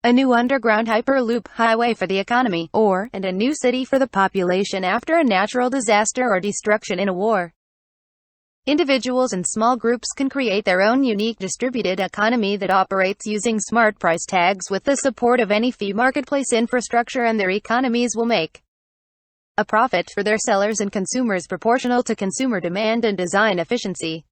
a new underground hyperloop highway for the economy, and a new city for the population after a natural disaster or destruction in a war. Individuals and small groups can create their own unique distributed economy that operates using smart price tags with the support of any fee marketplace infrastructure, and their economies will make a profit for their sellers and consumers proportional to consumer demand and design efficiency.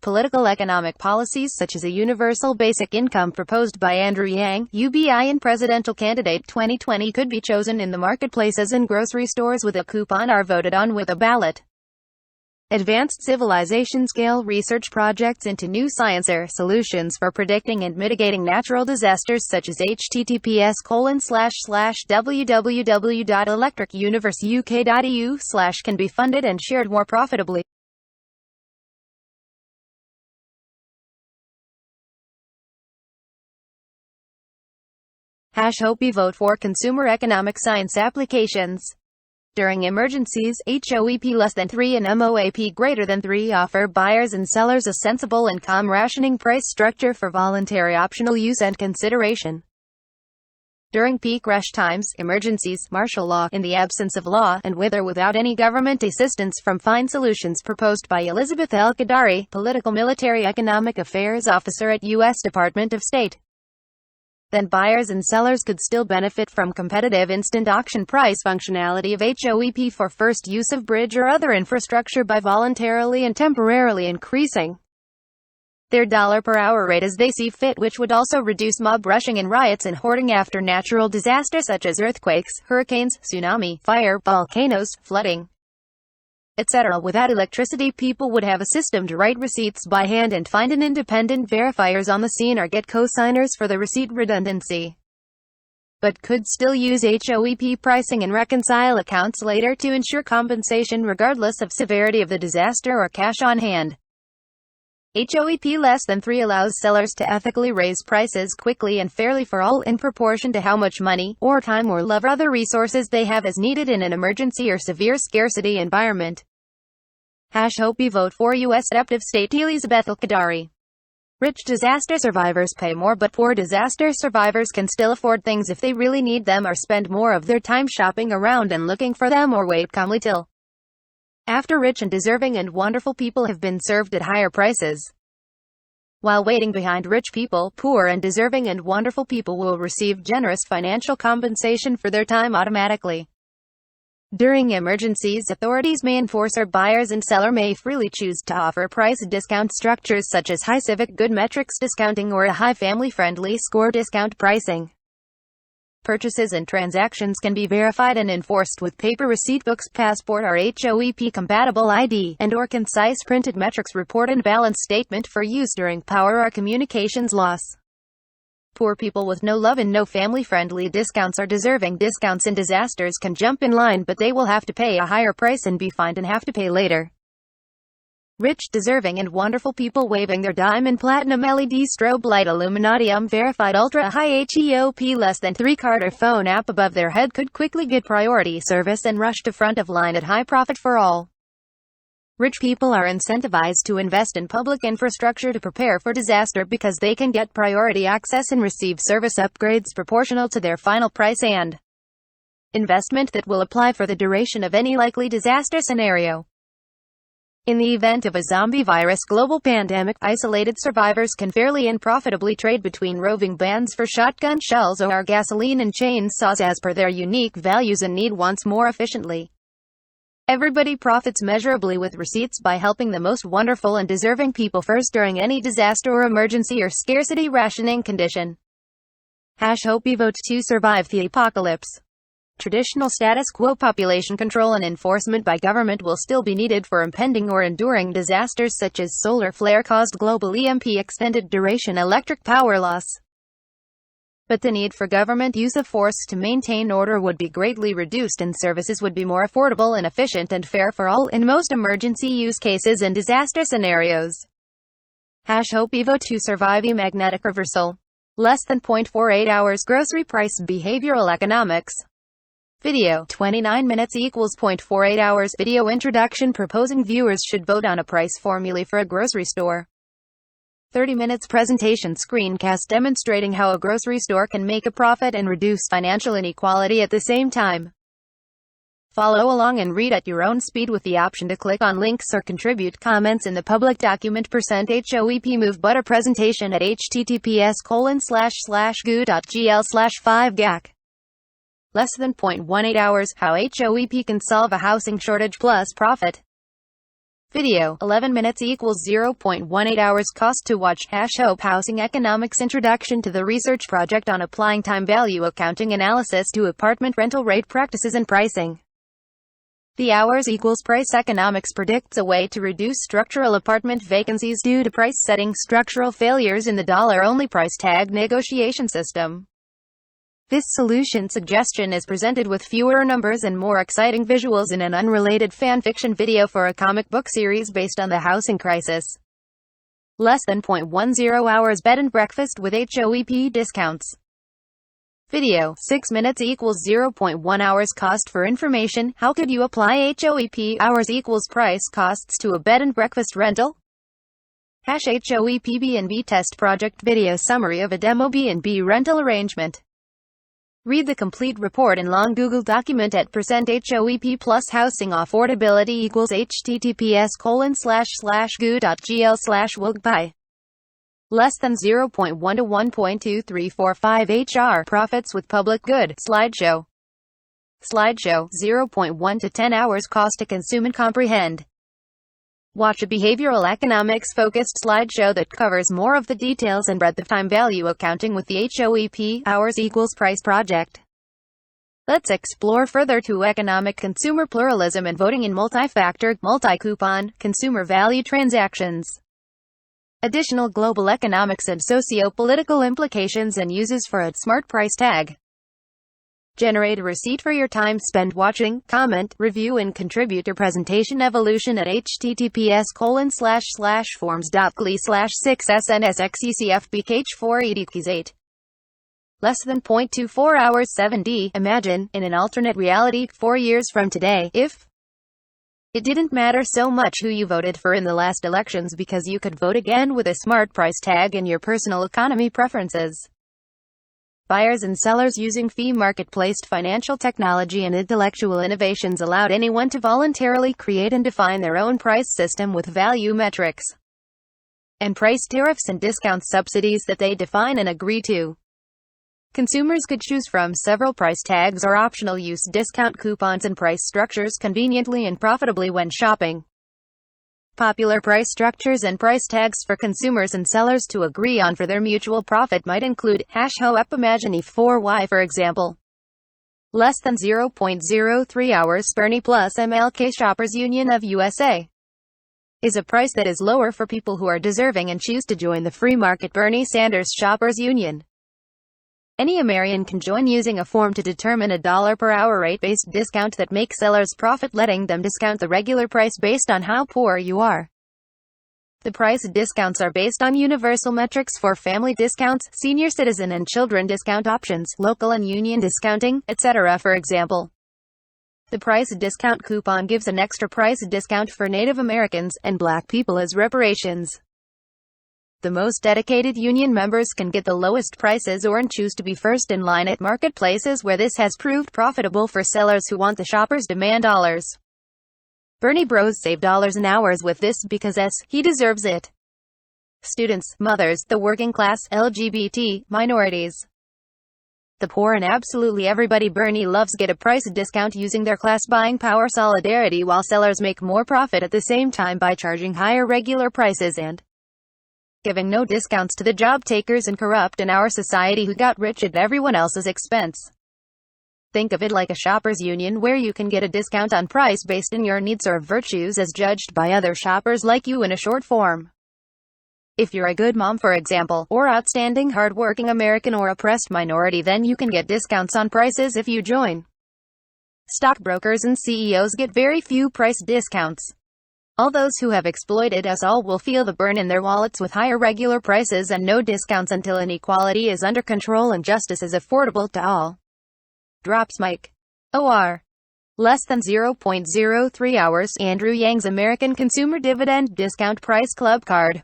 Political economic policies such as a universal basic income proposed by Andrew Yang, UBI and presidential candidate 2020 could be chosen in the marketplaces and grocery stores with a coupon or voted on with a ballot. Advanced civilization scale research projects into new science solutions for predicting and mitigating natural disasters such as https://www.electricuniverseuk.eu/ can be funded and shared more profitably. Hope vote for consumer economic science applications. During emergencies, HOEP less than 3 and MOAP greater than 3 offer buyers and sellers a sensible and calm rationing price structure for voluntary optional use and consideration. During peak rush times, emergencies, martial law, in the absence of law, and with or without any government assistance from Fine Solutions proposed by Elizabeth L. Kadari, Political Military Economic Affairs Officer at U.S. Department of State. Then buyers and sellers could still benefit from competitive instant auction price functionality of HOEP for first use of bridge or other infrastructure by voluntarily and temporarily increasing their dollar per hour rate as they see fit, which would also reduce mob rushing and riots and hoarding after natural disasters such as earthquakes, hurricanes, tsunami, fire, volcanoes, flooding, etc. Without electricity, people would have a system to write receipts by hand and find an independent verifiers on the scene or get co-signers for the receipt redundancy, but could still use HOEP pricing and reconcile accounts later to ensure compensation regardless of severity of the disaster or cash on hand. HOEP less than 3 allows sellers to ethically raise prices quickly and fairly for all in proportion to how much money, or time or love other resources they have as needed in an emergency or severe scarcity environment. #HOPE vote for U.S. Adaptive State Elizabeth Al-Qadari. Rich disaster survivors pay more, but poor disaster survivors can still afford things if they really need them, or spend more of their time shopping around and looking for them, or wait calmly till after rich and deserving and wonderful people have been served at higher prices. While waiting behind rich people, poor and deserving and wonderful people will receive generous financial compensation for their time automatically. During emergencies, authorities may enforce, or buyers and seller may freely choose to offer price discount structures such as high civic good metrics discounting or a high family-friendly score discount pricing. Purchases and transactions can be verified and enforced with paper receipt books, passport or HOEP-compatible ID, and/or concise printed metrics report and balance statement for use during power or communications loss. Poor people with no love and no family-friendly discounts or deserving discounts in disasters can jump in line, but they will have to pay a higher price and be fined and have to pay later. Rich, deserving and wonderful people waving their diamond platinum LED strobe light Illuminatium verified ultra high HOEP less than 3 card or phone app above their head could quickly get priority service and rush to front of line at high profit for all. Rich people are incentivized to invest in public infrastructure to prepare for disaster because they can get priority access and receive service upgrades proportional to their final price and investment that will apply for the duration of any likely disaster scenario. In the event of a zombie virus global pandemic, isolated survivors can fairly and profitably trade between roving bands for shotgun shells or gasoline and chainsaws as per their unique values and need wants more efficiently. Everybody profits measurably with receipts by helping the most wonderful and deserving people first during any disaster or emergency or scarcity rationing condition. #HOPE vote to survive the apocalypse. Traditional status quo population control and enforcement by government will still be needed for impending or enduring disasters such as solar flare-caused global EMP extended duration electric power loss. But the need for government use of force to maintain order would be greatly reduced and services would be more affordable and efficient and fair for all in most emergency use cases and disaster scenarios. #HOPE vote to survive a magnetic reversal. Less than 0.48 hours grocery price behavioral economics. Video, 29 minutes equals 0.48 hours. Video introduction proposing viewers should vote on a price formula for a grocery store. 30 minutes presentation screencast demonstrating how a grocery store can make a profit and reduce financial inequality at the same time. Follow along and read at your own speed with the option to click on links or contribute comments in the public document. %HOEP move butter presentation at https://goo.gl/5gac. Less than 0.18 hours, how HOEP can solve a housing shortage plus profit. Video, 11 minutes equals 0.18 hours cost to watch. #HOPE Housing Economics Introduction to the Research Project on Applying Time Value Accounting Analysis to Apartment Rental Rate Practices and Pricing. The hours equals price economics predicts a way to reduce structural apartment vacancies due to price setting structural failures in the dollar-only price tag negotiation system. This solution suggestion is presented with fewer numbers and more exciting visuals in an unrelated fan fiction video for a comic book series based on the housing crisis. Less than 0.10 hours bed and breakfast with HOEP discounts. Video, 6 minutes equals 0.1 hours cost for information. How could you apply HOEP hours equals price costs to a bed and breakfast rental? #HOEP B&B test project video summary of a demo B&B rental arrangement. Read the complete report in long Google document at %HOEP plus housing affordability equals https://goo.gl/wogby. Less than 0.1 to 1.2345 HR profits with public good. Slideshow. 0.1 to 10 hours cost to consume and comprehend. Watch a behavioral economics focused slideshow that covers more of the details and breadth of time value accounting with the HOEP hours equals price project. Let's explore further to economic consumer pluralism and voting in multi-factor, multi-coupon, consumer value transactions. Additional global economics and socio-political implications and uses for a smart price tag. Generate a receipt for your time spent watching, comment, review and contribute to Presentation Evolution at https://forms.gly/6snsxecfbkh480keys8. Less than 0.24 hours 7D. Imagine, in an alternate reality, 4 years from today, if it didn't matter so much who you voted for in the last elections because you could vote again with a smart price tag and your personal economy preferences. Buyers and sellers using fee market-placed financial technology and intellectual innovations allowed anyone to voluntarily create and define their own price system with value metrics and price tariffs and discount subsidies that they define and agree to. Consumers could choose from several price tags or optional use discount coupons and price structures conveniently and profitably when shopping. Popular price structures and price tags for consumers and sellers to agree on for their mutual profit might include #HOEP Imagine E4Y for example. Less than 0.03 hours Bernie plus MLK Shoppers Union of USA is a price that is lower for people who are deserving and choose to join the free market Bernie Sanders Shoppers Union. Any American can join using a form to determine a $1 per hour rate-based discount that makes sellers profit, letting them discount the regular price based on how poor you are. The price discounts are based on universal metrics for family discounts, senior citizen and children discount options, local and union discounting, etc. For example, the price discount coupon gives an extra price discount for Native Americans and Black people as reparations. The most dedicated union members can get the lowest prices or choose to be first in line at marketplaces where this has proved profitable for sellers who want the shoppers' demand dollars. Bernie Bros save dollars and hours with this because he deserves it. Students, mothers, the working class, LGBT, minorities, the poor and absolutely everybody Bernie loves get a price discount using their class buying power solidarity while sellers make more profit at the same time by charging higher regular prices and giving no discounts to the job takers and corrupt in our society who got rich at everyone else's expense. Think of it like a shoppers union where you can get a discount on price based on your needs or virtues as judged by other shoppers like you in a short form. If you're a good mom for example, or outstanding hard-working American or oppressed minority, then you can get discounts on prices if you join. Stockbrokers and CEOs get very few price discounts. All those who have exploited us all will feel the burn in their wallets with higher regular prices and no discounts until inequality is under control and justice is affordable to all. Drops Mike. OR. Less than 0.03 hours. Andrew Yang's American Consumer Dividend Discount Price Club Card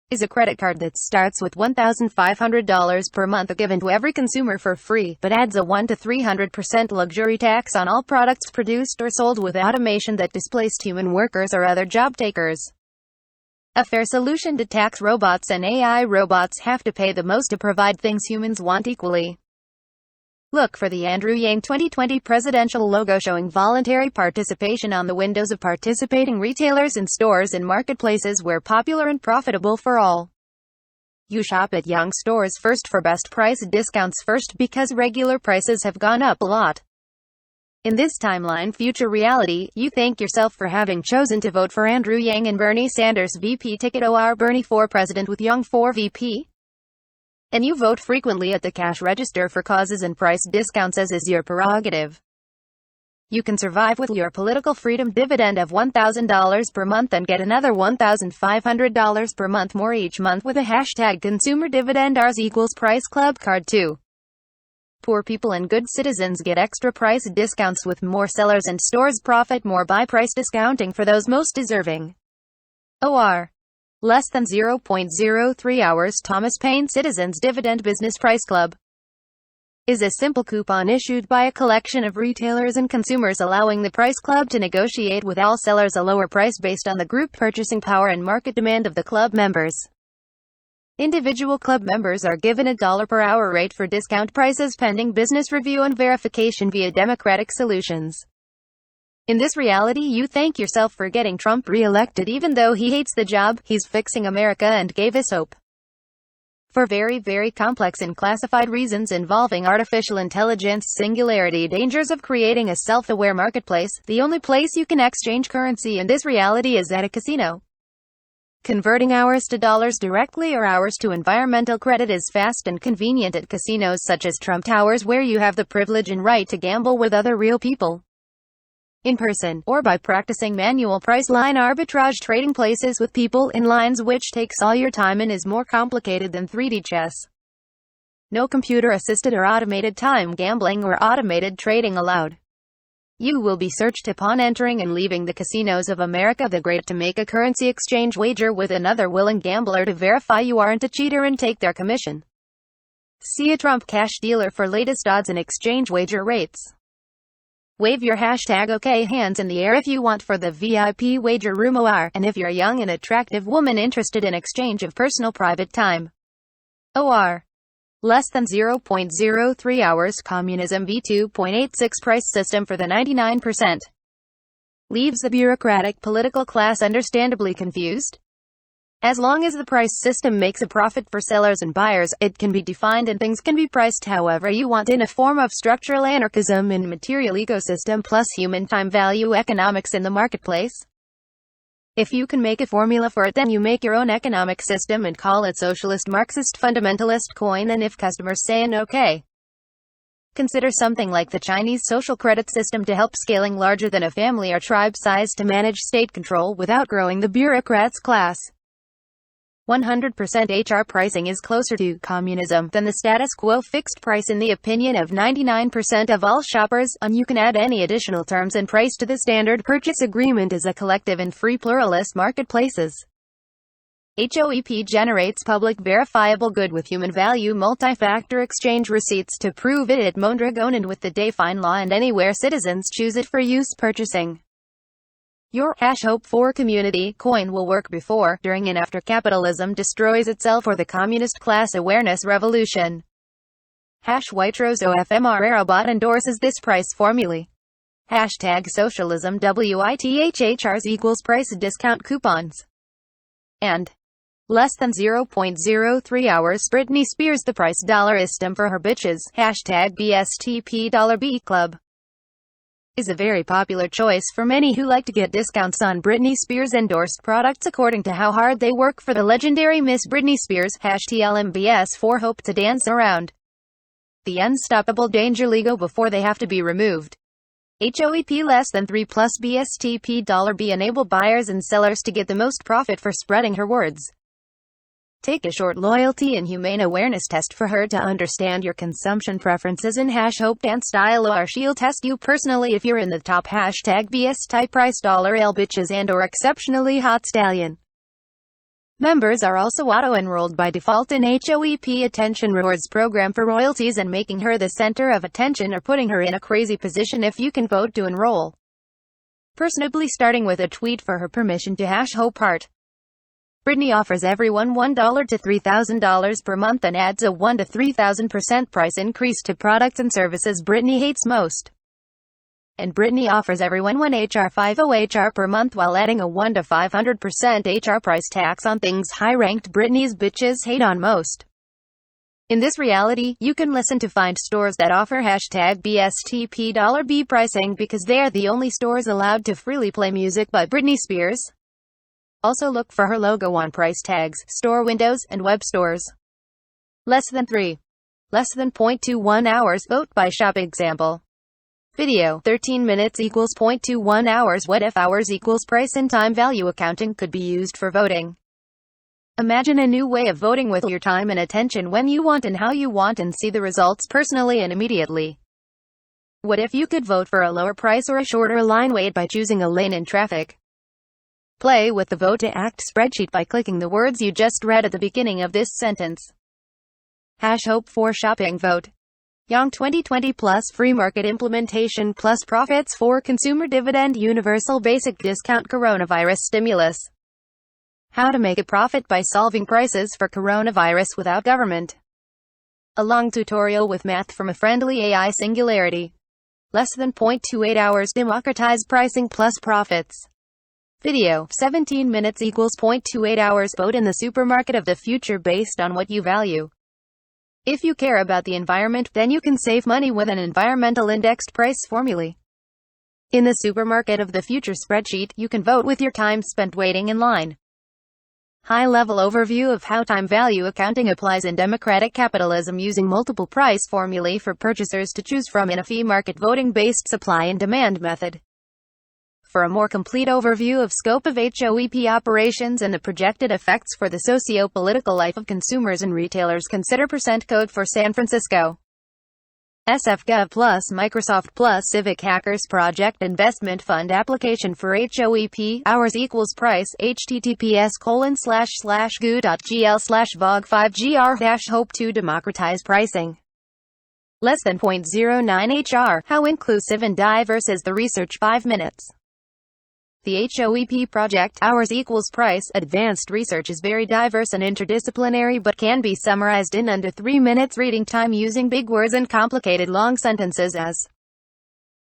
is a credit card that starts with $1,500 per month given to every consumer for free, but adds a 1 to 300% luxury tax on all products produced or sold with automation that displaced human workers or other job takers. A fair solution to tax robots and AI. Robots have to pay the most to provide things humans want equally. Look for the Andrew Yang 2020 presidential logo showing voluntary participation on the windows of participating retailers and stores and marketplaces where popular and profitable for all. You shop at Yang stores first for best price discounts first because regular prices have gone up a lot. In this timeline future reality, you thank yourself for having chosen to vote for Andrew Yang and Bernie Sanders VP ticket or Bernie for president with Yang for VP. And you vote frequently at the cash register for causes and price discounts as is your prerogative. You can survive with your political freedom dividend of $1,000 per month and get another $1,500 per month more each month with a hashtag consumer dividend ours equals price club card too. Poor people and good citizens get extra price discounts with more sellers and stores profit more by price discounting for those most deserving. OR. Less than 0.03 hours. Thomas Paine Citizens Dividend Business Price Club is a simple coupon issued by a collection of retailers and consumers allowing the price club to negotiate with all sellers a lower price based on the group purchasing power and market demand of the club members. Individual club members are given a $1 per hour rate for discount prices pending business review and verification via Democratic Solutions. In this reality, you thank yourself for getting Trump re-elected even though he hates the job. He's fixing America and gave us hope. For very, very complex and classified reasons involving artificial intelligence, singularity, dangers of creating a self-aware marketplace, the only place you can exchange currency in this reality is at a casino. Converting hours to dollars directly or hours to environmental credit is fast and convenient at casinos such as Trump Towers, where you have the privilege and right to gamble with other real people in person, or by practicing manual price line arbitrage, trading places with people in lines, which takes all your time and is more complicated than 3D chess. No computer-assisted or automated time gambling or automated trading allowed. You will be searched upon entering and leaving the casinos of America the Great to make a currency exchange wager with another willing gambler to verify you aren't a cheater and take their commission. See a Trump Cash dealer for latest odds and exchange wager rates. Wave your hashtag OK hands in the air if you want for the VIP wager room OR, and if you're a young and attractive woman interested in exchange of personal private time. OR. Less than 0.03 hours. Communism v2.86 price system for the 99%. Leaves the bureaucratic political class understandably confused. As long as the price system makes a profit for sellers and buyers, it can be defined and things can be priced however you want in a form of structural anarchism in material ecosystem plus human time value economics in the marketplace. If you can make a formula for it, then you make your own economic system and call it socialist, Marxist, fundamentalist coin. And if customers say an okay, consider something like the Chinese social credit system to help scaling larger than a family or tribe size to manage state control without growing the bureaucrats' class. 100% HR pricing is closer to communism than the status quo fixed price in the opinion of 99% of all shoppers, and you can add any additional terms and price to the standard purchase agreement as a collective in free pluralist marketplaces. HOEP generates public verifiable good with human value multi-factor exchange receipts to prove it at Mondragon and with the Dayfine law and anywhere citizens choose it for use purchasing. Your #Hope4 community coin will work before, during and after capitalism destroys itself or the communist class awareness revolution. #Whiterose OFMR endorses this price formulae. #Socialism WITHHRs equals price discount coupons. And less than 0.03 hours. Britney Spears the price $istem for her bitches. #BSTP Club is a very popular choice for many who like to get discounts on Britney Spears endorsed products according to how hard they work for the legendary Miss Britney Spears. #TLMBS4 hope to dance around the unstoppable danger legal before they have to be removed. HOEP less than 3 plus BSTP enable buyers and sellers to get the most profit for spreading her words. Take a short loyalty and humane awareness test for her to understand your consumption preferences in #Hope Dance Style, or she'll test you personally if you're in the top #BS type price $L bitches and or exceptionally hot stallion. Members are also auto-enrolled by default in HOEP Attention Rewards program for royalties and making her the center of attention or putting her in a crazy position if you can vote to enroll. Personally starting with a tweet for her permission to #Hope Heart. Britney offers everyone $1 to $3,000 per month and adds a 1 to 3,000% price increase to products and services Britney hates most. And Britney offers everyone $1.50 per month while adding a 1 to 500% HR price tax on things high-ranked Britney's bitches hate on most. In this reality, you can listen to find stores that offer #BSTP pricing because they are the only stores allowed to freely play music by Britney Spears. Also look for her logo on price tags, store windows, and web stores. Less than 3. Less than 0.21 hours. Vote by shop example. Video, 13 minutes equals 0.21 hours. What if hours equals price and time value accounting could be used for voting? Imagine a new way of voting with your time and attention when you want and how you want and see the results personally and immediately. What if you could vote for a lower price or a shorter line wait by choosing a lane in traffic? Play with the Vote to Act spreadsheet by clicking the words you just read at the beginning of this sentence. #Hope4 Shopping Vote. Yang 2020 plus free market implementation plus profits for consumer dividend universal basic discount coronavirus stimulus. How to make a profit by solving prices for coronavirus without government. A long tutorial with math from a friendly AI Singularity. Less than 0.28 hours. Democratize pricing plus profits. Video, 17 minutes equals 0.28 hours. Vote in the supermarket of the future based on what you value. If you care about the environment, then you can save money with an environmental indexed price formula. In the supermarket of the future spreadsheet, you can vote with your time spent waiting in line. High-level overview of how time value accounting applies in democratic capitalism using multiple price formulae for purchasers to choose from in a fee market voting-based supply and demand method. For a more complete overview of scope of HOEP operations and the projected effects for the socio-political life of consumers and retailers, consider percent code for San Francisco. SFGov Plus Microsoft Plus Civic Hackers Project Investment Fund Application for HOEP hours equals price https://goo.gl/vog5gr-hope to democratize pricing. Less than 0.09 HR. How inclusive and diverse is the research? 5 minutes. The HOEP project, hours equals price, advanced research is very diverse and interdisciplinary but can be summarized in under 3 minutes reading time using big words and complicated long sentences as.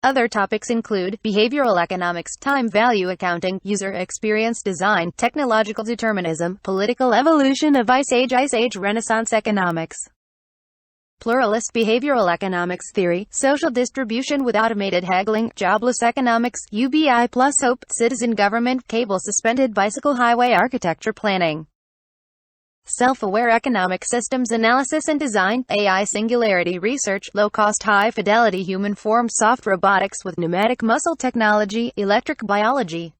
Other topics include behavioral economics, time value accounting, user experience design, technological determinism, political evolution of Ice Age Renaissance economics. Pluralist behavioral economics theory, social distribution with automated haggling, jobless economics, UBI plus hope, citizen government, cable suspended bicycle highway architecture planning. Self-aware economic systems analysis and design, AI singularity research, low-cost high-fidelity human-formed soft robotics with pneumatic muscle technology, electric biology.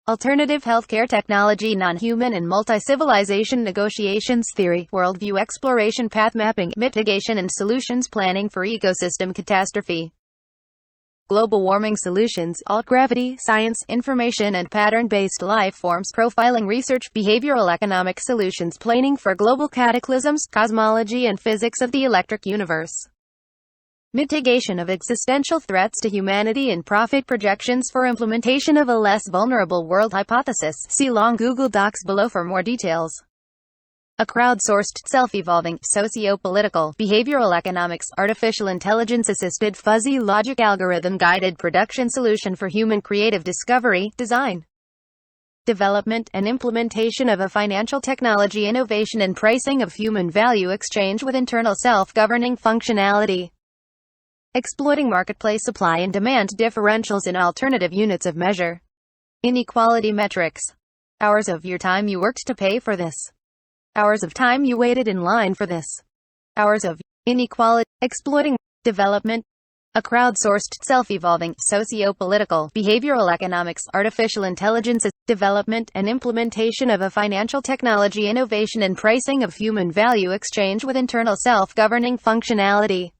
Alternative healthcare technology, non-human and multi-civilization negotiations theory, worldview exploration, path mapping, mitigation and solutions planning for ecosystem catastrophe. Global warming solutions, alt-gravity, science, information and pattern-based life forms profiling research, behavioral economic solutions planning for global cataclysms, cosmology and physics of the electric universe. Mitigation of existential threats to humanity and profit projections for implementation of a less vulnerable world hypothesis. See long Google Docs below for more details. A crowdsourced, self-evolving, socio-political, behavioral economics, artificial intelligence-assisted fuzzy logic algorithm-guided production solution for human creative discovery, design, development, and implementation of a financial technology innovation and pricing of human value exchange with internal self-governing functionality. Exploiting marketplace supply and demand differentials in alternative units of measure. Inequality metrics. Hours of your time you worked to pay for this. Hours of time you waited in line for this. Hours of inequality. Exploiting development. A crowdsourced, self-evolving, socio-political, behavioral economics, artificial intelligence, development, and implementation of a financial technology innovation and pricing of human value exchange with internal self-governing functionality.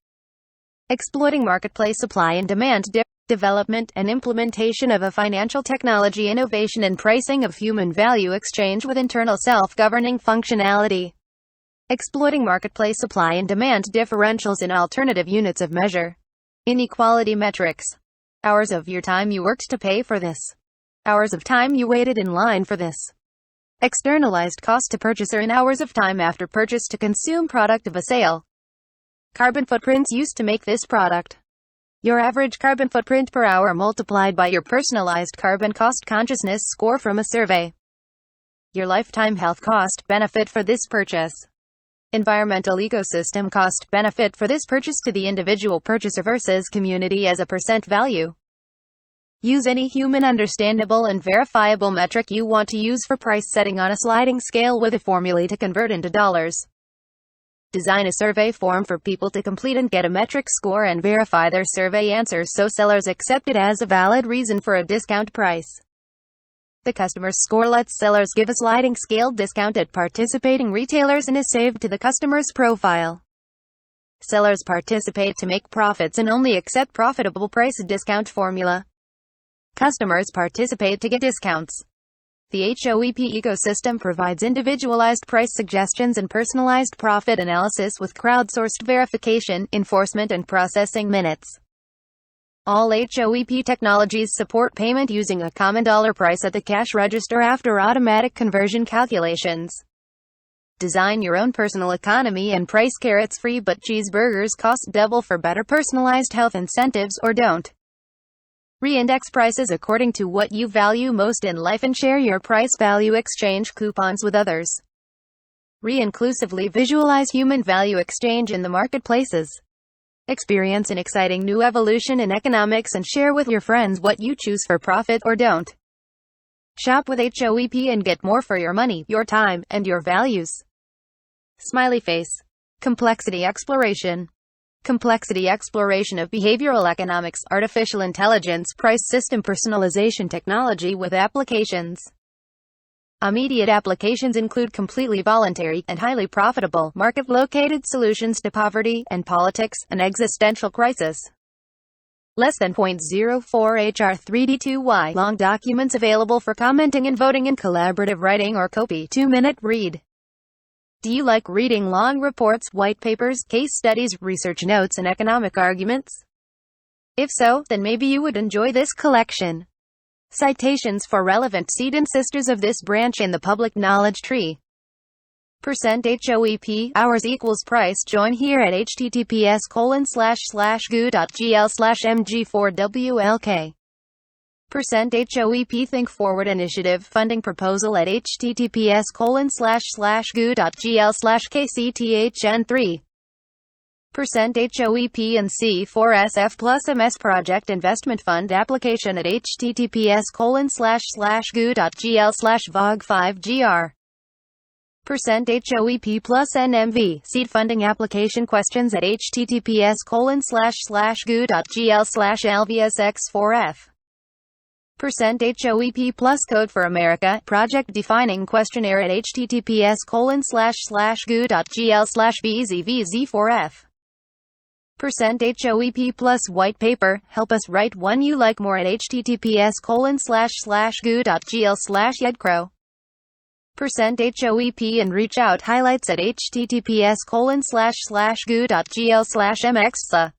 Exploiting marketplace supply and demand development and implementation of a financial technology innovation and pricing of human value exchange with internal self-governing functionality. Exploiting marketplace supply and demand differentials in alternative units of measure. Inequality metrics. Hours of your time you worked to pay for this. Hours of time you waited in line for this. Externalized cost to purchaser in hours of time after purchase to consume product of a sale. Carbon footprints used to make this product. Your average carbon footprint per hour multiplied by your personalized carbon cost consciousness score from a survey. Your lifetime health cost benefit for this purchase. Environmental ecosystem cost benefit for this purchase to the individual purchaser versus community as a percent value. Use any human understandable and verifiable metric you want to use for price setting on a sliding scale with a formula to convert into dollars. Design a survey form for people to complete and get a metric score and verify their survey answers so sellers accept it as a valid reason for a discount price. The customer's score lets sellers give a sliding scale discount at participating retailers and is saved to the customer's profile. Sellers participate to make profits and only accept profitable price discount formula. Customers participate to get discounts. The HOEP ecosystem provides individualized price suggestions and personalized profit analysis with crowdsourced verification, enforcement and processing minutes. All HOEP technologies support payment using a common dollar price at the cash register after automatic conversion calculations. Design your own personal economy and price carrots free but cheeseburgers cost double for better personalized health incentives or don't. Re-index prices according to what you value most in life and share your price value exchange coupons with others. Re-inclusively visualize human value exchange in the marketplaces. Experience an exciting new evolution in economics and share with your friends what you choose for profit or don't. Shop with HOEP and get more for your money, your time, and your values. Smiley face. Complexity exploration. Complexity exploration of behavioral economics, artificial intelligence, price system personalization technology with applications. Immediate applications include completely voluntary and highly profitable market-located solutions to poverty and politics, an existential crisis. Less than 0.04 HR3D2Y long documents available for commenting and voting in collaborative writing or copy 2-minute read. Do you like reading long reports, white papers, case studies, research notes, and economic arguments? If so, then maybe you would enjoy this collection. Citations for relevant seed and sisters of this branch in the public knowledge tree. %HOEP, hours equals price. Join here at https://goo.gl/mg4WLK. %HOEP Think Forward Initiative funding proposal at https://goo.gl/kcthn3. %HOEP and C4SF plus MS Project Investment Fund application at https://goo.gl/vog5gr. %HOEP plus NMV seed funding application questions at https://goo.gl/lvsx4f. %HOEP plus Code for America project defining questionnaire at https://goo.gl/bzvz4f. %HOEP plus white paper, help us write one you like more at https://goo.gl/yedcrow. %HOEP and reach out highlights at https://goo.gl/mxsa.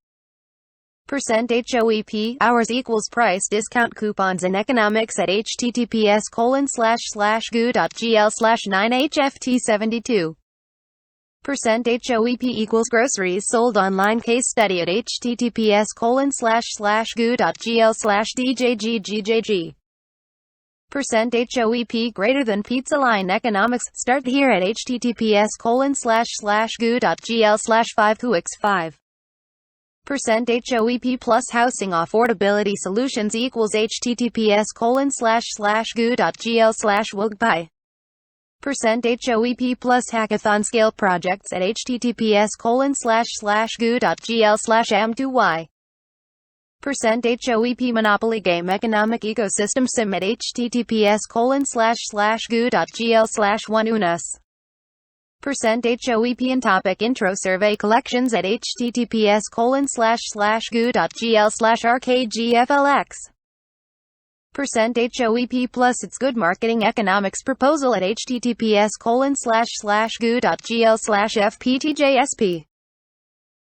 %HOEP hours equals price discount coupons in economics at https://goo.gl/9hft72. %HOEP equals groceries sold online case study at https://goo.gl/djggg. %HOEP greater than pizza line economics start here at https://goo.gl/5wx5. %HOEP plus housing affordability solutions equals https://goo.gl/wogpie. %HOEP plus hackathon scale projects at https://goo.gl/am2y. %HOEP monopoly game economic ecosystem sim at https://goo.gl/1unus. %HOEP and topic intro survey collections at https://goo.gl/rkgflx. %HOEP plus its good marketing economics proposal at https://goo.gl/fptjsp.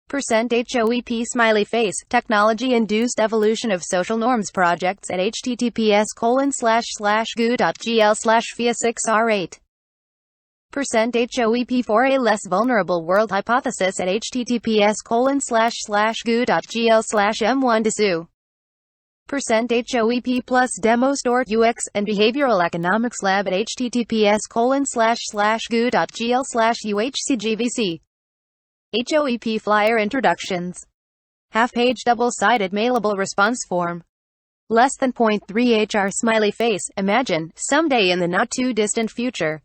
%HOEP smiley face technology-induced evolution of social norms projects at https://goo.gl/FIA6R8. %HOEP for a less vulnerable world hypothesis at https://goo.gl/m1dsu. %HOEP plus demo store UX and behavioral economics lab at https://goo.gl/uhcgvc. HOEP flyer introductions. Half-page double-sided mailable response form. Less than 0.3 HR smiley face. Imagine, someday in the not-too-distant future.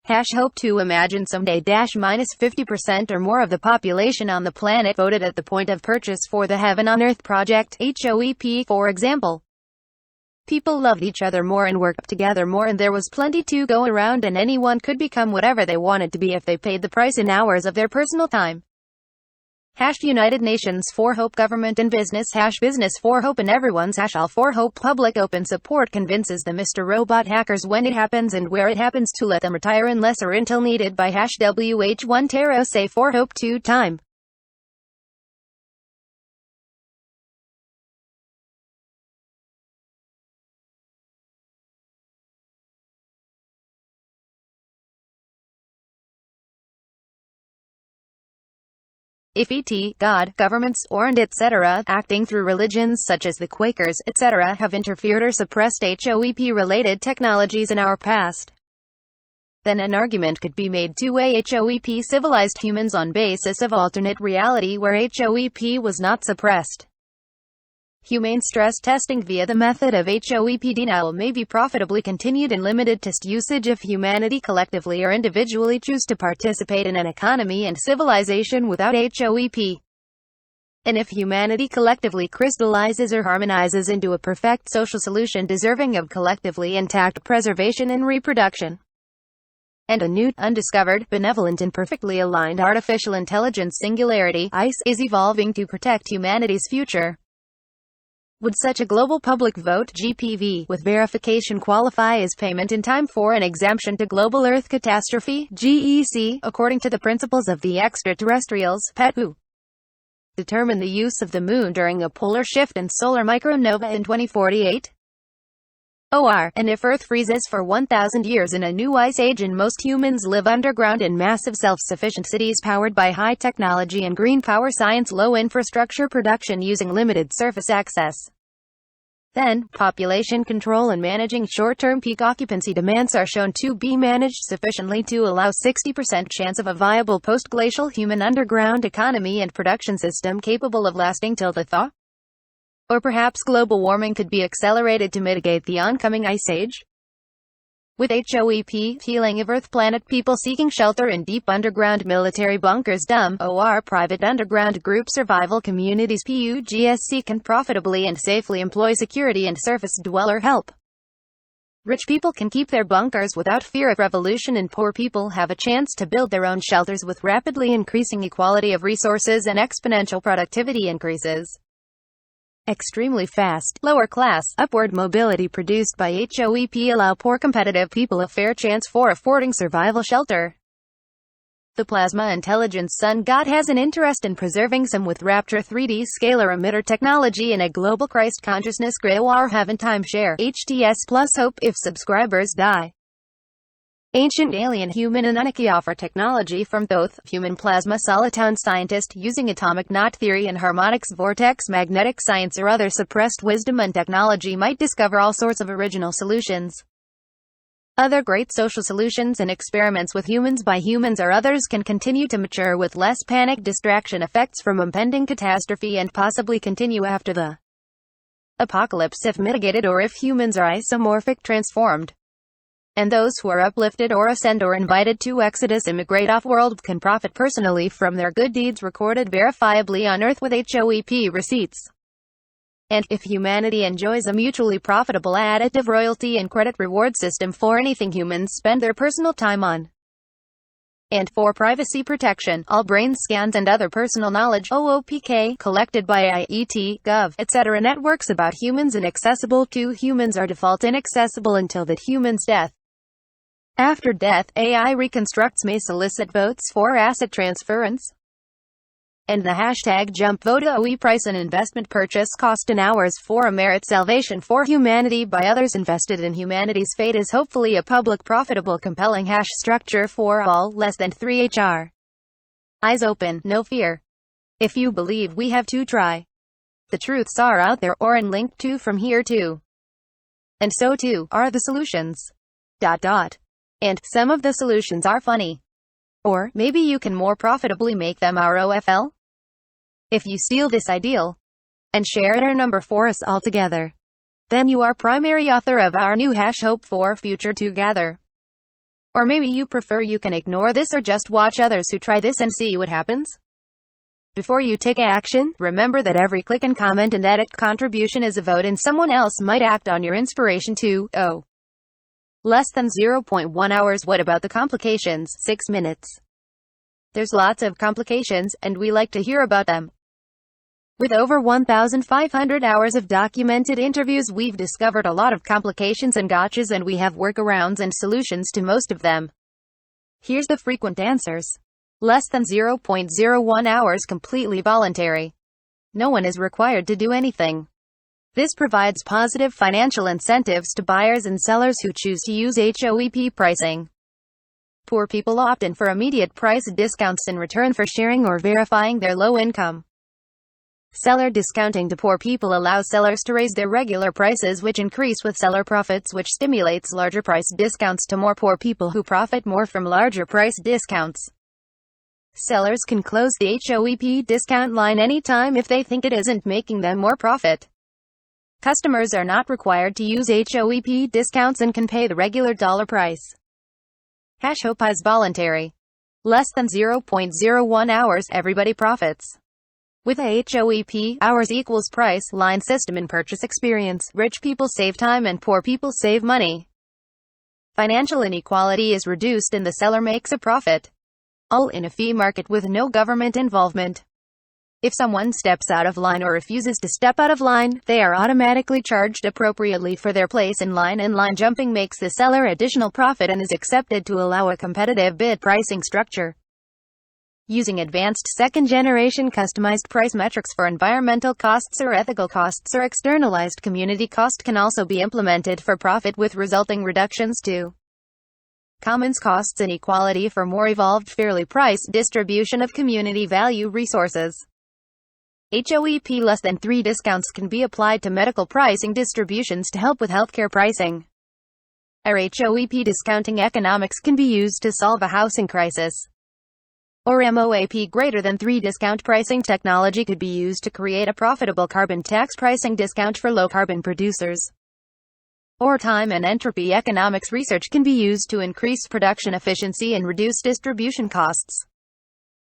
Hope to imagine someday -50% or more of the population on the planet voted at the point of purchase for the Heaven on Earth project, HOEP, for example. People loved each other more and worked together more, and there was plenty to go around, and anyone could become whatever they wanted to be if they paid the price in hours of their personal time. United Nations for Hope Government and Business Business for Hope and everyone's all for Hope public open support convinces the Mr. Robot hackers when it happens and where it happens to let them retire unless or until needed by #WH1 Taro say for Hope 2 time. If et, God, governments, or and etc., acting through religions such as the Quakers, etc., have interfered or suppressed HOEP-related technologies in our past, then an argument could be made to HOEP civilized humans on basis of alternate reality where HOEP was not suppressed. Humane stress testing via the method of HOEP denial may be profitably continued in limited test usage if humanity collectively or individually choose to participate in an economy and civilization without HOEP. And if humanity collectively crystallizes or harmonizes into a perfect social solution deserving of collectively intact preservation and reproduction. And a new, undiscovered, benevolent and perfectly aligned artificial intelligence singularity, ICE, is evolving to protect humanity's future. Would such a global public vote, GPV, with verification qualify as payment in time for an exemption to global Earth catastrophe, GEC, according to the principles of the extraterrestrials, PET, determine the use of the moon during a polar shift and solar micronova in 2048? OR, and if Earth freezes for 1,000 years in a new ice age and most humans live underground in massive self-sufficient cities powered by high technology and green power science, low infrastructure production using limited surface access, then, population control and managing short-term peak occupancy demands are shown to be managed sufficiently to allow 60% chance of a viable post-glacial human underground economy and production system capable of lasting till the thaw? Or perhaps global warming could be accelerated to mitigate the oncoming ice age? With HOEP, healing of Earth planet people seeking shelter in deep underground military bunkers, OR private underground group survival communities PUGSC can profitably and safely employ security and surface dweller help. Rich people can keep their bunkers without fear of revolution, and poor people have a chance to build their own shelters with rapidly increasing equality of resources and exponential productivity increases. Extremely fast, lower-class, upward mobility produced by HOEP allow poor competitive people a fair chance for affording survival shelter. The Plasma Intelligence Sun God has an interest in preserving some with Rapture 3D scalar emitter technology in a global Christ consciousness grid or Heaven timeshare HTS plus hope if subscribers die. Ancient Alien Human Anunnaki offer technology from both human plasma soliton scientist using atomic knot theory and harmonics vortex magnetic science or other suppressed wisdom and technology might discover all sorts of original solutions. Other great social solutions and experiments with humans by humans or others can continue to mature with less panic distraction effects from impending catastrophe and possibly continue after the apocalypse if mitigated or if humans are isomorphic transformed. And those who are uplifted or ascend or invited to exodus immigrate off-world can profit personally from their good deeds recorded verifiably on Earth with HOEP receipts. And, if humanity enjoys a mutually profitable additive royalty and credit reward system for anything humans spend their personal time on. And for privacy protection, all brain scans and other personal knowledge OOPK collected by IET, Gov, etc. networks about humans and accessible to humans are default inaccessible until that human's death. After death, AI reconstructs may solicit votes for asset transference. And the hashtag jump vote OE price and investment purchase cost in hours for a merit salvation for humanity by others invested in humanity's fate is hopefully a public profitable compelling hash structure for all less than 3 HR. Eyes open, no fear. If you believe we have to try. The truths are out there or in linked to from here too. And so too are the solutions. And some of the solutions are funny. Or maybe you can more profitably make them ROFL? If you steal this ideal and share it our number for us all together, then you are primary author of our new hash hope for future together. Or maybe you prefer you can ignore this or just watch others who try this and see what happens. Before you take action, remember that every click and comment and edit contribution is a vote and someone else might act on your inspiration too. Less than 0.1 hours. What about the complications? 6 minutes. There's lots of complications, and we like to hear about them. With over 1,500 hours of documented interviews, we've discovered a lot of complications and gotchas, and we have workarounds and solutions to most of them. Here's the frequent answers. Less than 0.01 hours, completely voluntary. No one is required to do anything. This provides positive financial incentives to buyers and sellers who choose to use HOEP pricing. Poor people opt in for immediate price discounts in return for sharing or verifying their low income. Seller discounting to poor people allows sellers to raise their regular prices, which increase with seller profits, which stimulates larger price discounts to more poor people who profit more from larger price discounts. Sellers can close the HOEP discount line anytime if they think it isn't making them more profit. Customers are not required to use HOEP discounts and can pay the regular dollar price. HOP is voluntary. Less than 0.01 hours, everybody profits. With a HOEP, hours equals price line system in purchase experience, rich people save time and poor people save money. Financial inequality is reduced and the seller makes a profit. All in a fee market with no government involvement. If someone steps out of line or refuses to step out of line, they are automatically charged appropriately for their place in line, and line jumping makes the seller additional profit and is accepted to allow a competitive bid pricing structure. Using advanced second-generation customized price metrics for environmental costs or ethical costs or externalized community cost can also be implemented for profit with resulting reductions to commons costs and equality for more evolved fairly priced distribution of community value resources. HOEP less than 3 discounts can be applied to medical pricing distributions to help with healthcare pricing. Our HOEP discounting economics can be used to solve a housing crisis. Or MOAP greater than 3 discount pricing technology could be used to create a profitable carbon tax pricing discount for low carbon producers. Or time and entropy economics research can be used to increase production efficiency and reduce distribution costs.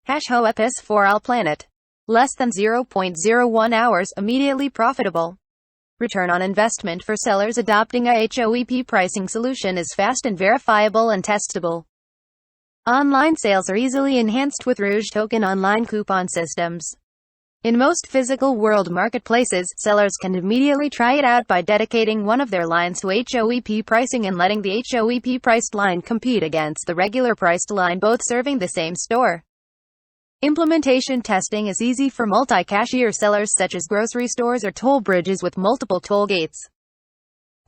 HOEP is for all planet. Less than 0.01 hours, immediately profitable. Return on investment for sellers adopting a HOEP pricing solution is fast and verifiable and testable. Online sales are easily enhanced with Rouge token online coupon systems. In most physical world marketplaces, sellers can immediately try it out by dedicating one of their lines to HOEP pricing and letting the HOEP priced line compete against the regular priced line, both serving the same store. Implementation testing is easy for multi-cashier sellers such as grocery stores or toll bridges with multiple toll gates.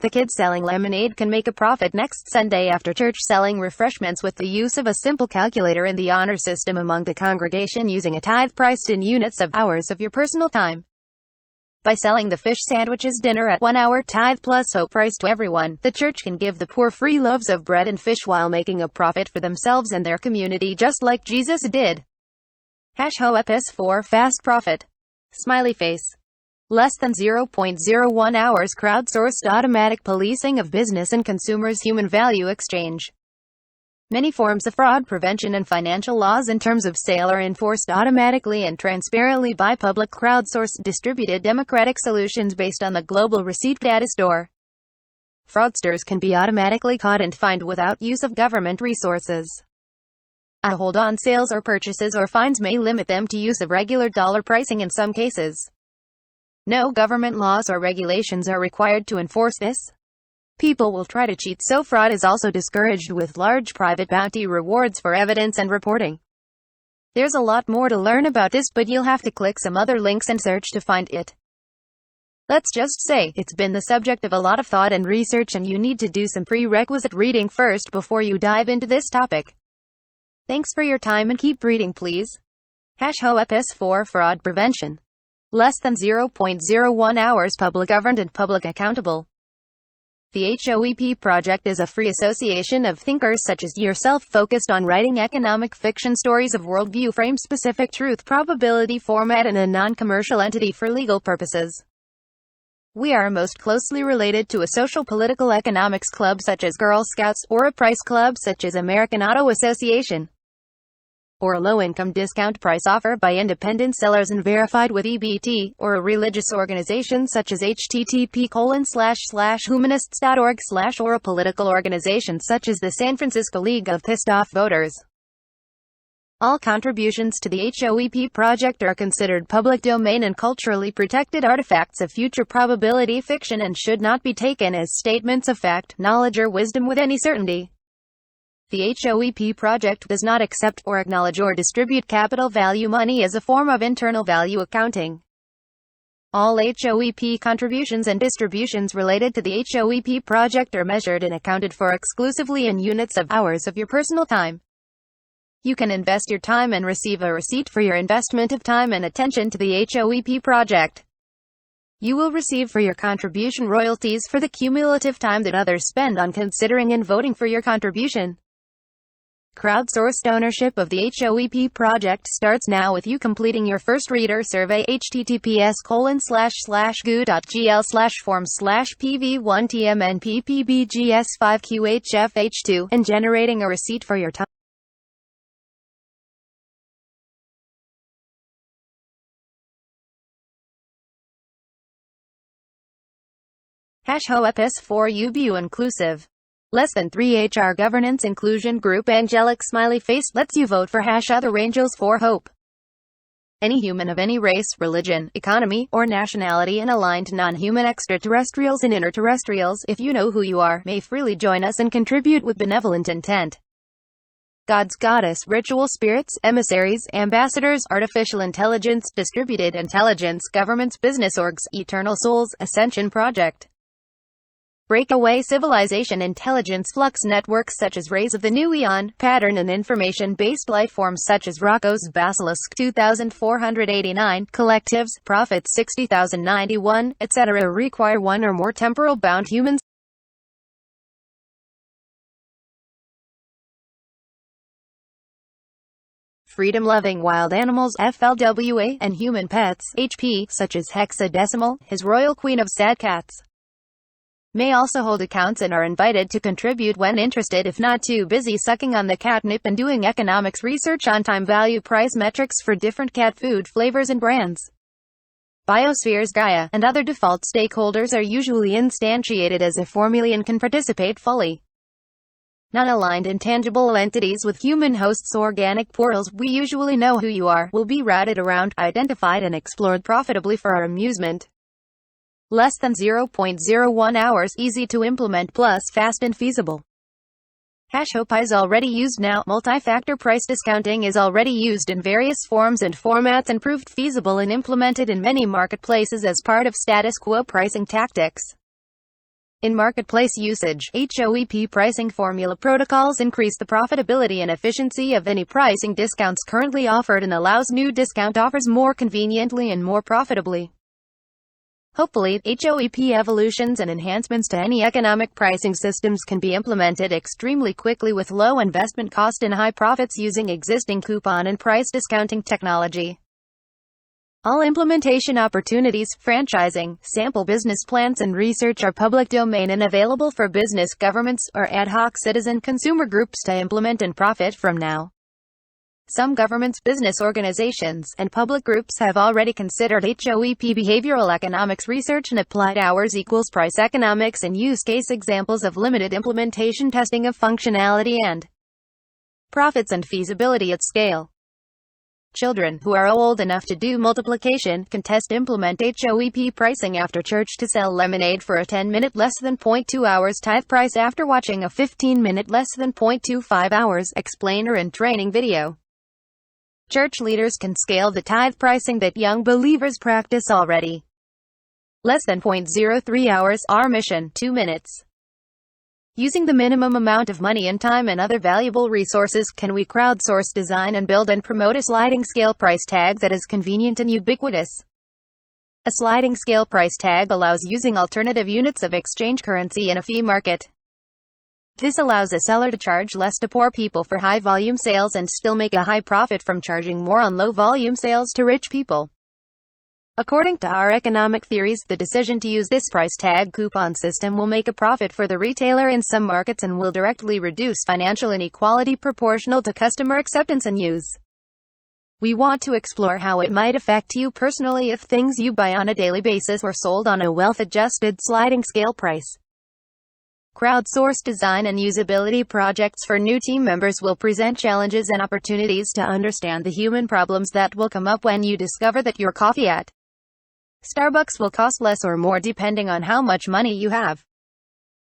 The kid selling lemonade can make a profit next Sunday after church selling refreshments with the use of a simple calculator in the honor system among the congregation using a tithe priced in units of hours of your personal time. By selling the fish sandwiches dinner at 1 hour tithe plus hope price to everyone, the church can give the poor free loaves of bread and fish while making a profit for themselves and their community just like Jesus did. HOEP is for fast profit. Smiley face. Less than 0.01 hours crowdsourced automatic policing of business and consumers' human value exchange. Many forms of fraud prevention and financial laws in terms of sale are enforced automatically and transparently by public crowdsourced distributed democratic solutions based on the global receipt data store. Fraudsters can be automatically caught and fined without use of government resources. A hold on sales or purchases or fines may limit them to use of regular dollar pricing in some cases. No government laws or regulations are required to enforce this. People will try to cheat, so fraud is also discouraged with large private bounty rewards for evidence and reporting. There's a lot more to learn about this, but you'll have to click some other links and search to find it. Let's just say, it's been the subject of a lot of thought and research, and you need to do some prerequisite reading first before you dive into this topic. Thanks for your time and keep reading, please. HOEP is for fraud prevention. Less than 0.01 hours, public governed and public accountable. The HOEP project is a free association of thinkers such as yourself focused on writing economic fiction stories of worldview frame-specific truth probability format in a non-commercial entity for legal purposes. We are most closely related to a social political economics club such as Girl Scouts, or a price club such as American Auto Association, or a low-income discount price offer by independent sellers and verified with EBT, or a religious organization such as http://humanists.org/ or a political organization such as the San Francisco League of Pissed Off Voters. All contributions to the HOEP project are considered public domain and culturally protected artifacts of future probability fiction and should not be taken as statements of fact, knowledge or wisdom with any certainty. The HOEP project does not accept or acknowledge or distribute capital value money as a form of internal value accounting. All HOEP contributions and distributions related to the HOEP project are measured and accounted for exclusively in units of hours of your personal time. You can invest your time and receive a receipt for your investment of time and attention to the HOEP project. You will receive for your contribution royalties for the cumulative time that others spend on considering and voting for your contribution. Crowdsourced ownership of the HOEP project starts now with you completing your first reader survey https://goo.gl/forms/pv1tmnppbgs5qhfh2 and generating a receipt for your time. #HOEPS for UBU inclusive. Less than 3 HR governance inclusion group angelic smiley face lets you vote for #other angels for hope. Any human of any race, religion, economy, or nationality and aligned non-human extraterrestrials and interterrestrials, if you know who you are, may freely join us and contribute with benevolent intent. Gods, goddess, ritual spirits, emissaries, ambassadors, artificial intelligence, distributed intelligence, governments, business orgs, eternal souls, ascension project. Breakaway civilization intelligence flux networks such as rays of the new eon, pattern and information-based life forms such as Rocco's Basilisk 2489, collectives, Prophet 60091, etc. require one or more temporal-bound humans. Freedom-loving wild animals, FLWA, and human pets, HP, such as Hexadecimal, His Royal Queen of Sad Cats, may also hold accounts and are invited to contribute when interested if not too busy sucking on the catnip and doing economics research on time value price metrics for different cat food flavors and brands. Biospheres, Gaia, and other default stakeholders are usually instantiated as a formulae and can participate fully. Non-aligned intangible entities with human hosts, organic portals, we usually know who you are, will be routed around, identified and explored profitably for our amusement. Less than 0.01 hours, easy to implement plus fast and feasible. #HOEP is already used now. Multi-factor price discounting is already used in various forms and formats and proved feasible and implemented in many marketplaces as part of status quo pricing tactics. In marketplace usage, HOEP pricing formula protocols increase the profitability and efficiency of any pricing discounts currently offered and allows new discount offers more conveniently and more profitably. Hopefully, HOEP evolutions and enhancements to any economic pricing systems can be implemented extremely quickly with low investment cost and high profits using existing coupon and price discounting technology. All implementation opportunities, franchising, sample business plans and research are public domain and available for business, governments, or ad hoc citizen consumer groups to implement and profit from now. Some governments, business organizations, and public groups have already considered HOEP behavioral economics research and applied hours equals price economics and use case examples of limited implementation testing of functionality and profits and feasibility at scale. Children who are old enough to do multiplication can test implement HOEP pricing after church to sell lemonade for a 10-minute less than 0.2 hours tithe price after watching a 15-minute less than 0.25 hours explainer and training video. Church leaders can scale the tithe pricing that young believers practice already. Less than 0.03 hours, our mission, 2 minutes. Using the minimum amount of money and time and other valuable resources, can we crowdsource, design and build and promote a sliding scale price tag that is convenient and ubiquitous? A sliding scale price tag allows using alternative units of exchange currency in a fee market. This allows a seller to charge less to poor people for high-volume sales and still make a high profit from charging more on low-volume sales to rich people. According to our economic theories, the decision to use this price tag coupon system will make a profit for the retailer in some markets and will directly reduce financial inequality proportional to customer acceptance and use. We want to explore how it might affect you personally if things you buy on a daily basis were sold on a wealth-adjusted sliding scale price. Crowdsourced design and usability projects for new team members will present challenges and opportunities to understand the human problems that will come up when you discover that your coffee at Starbucks will cost less or more depending on how much money you have.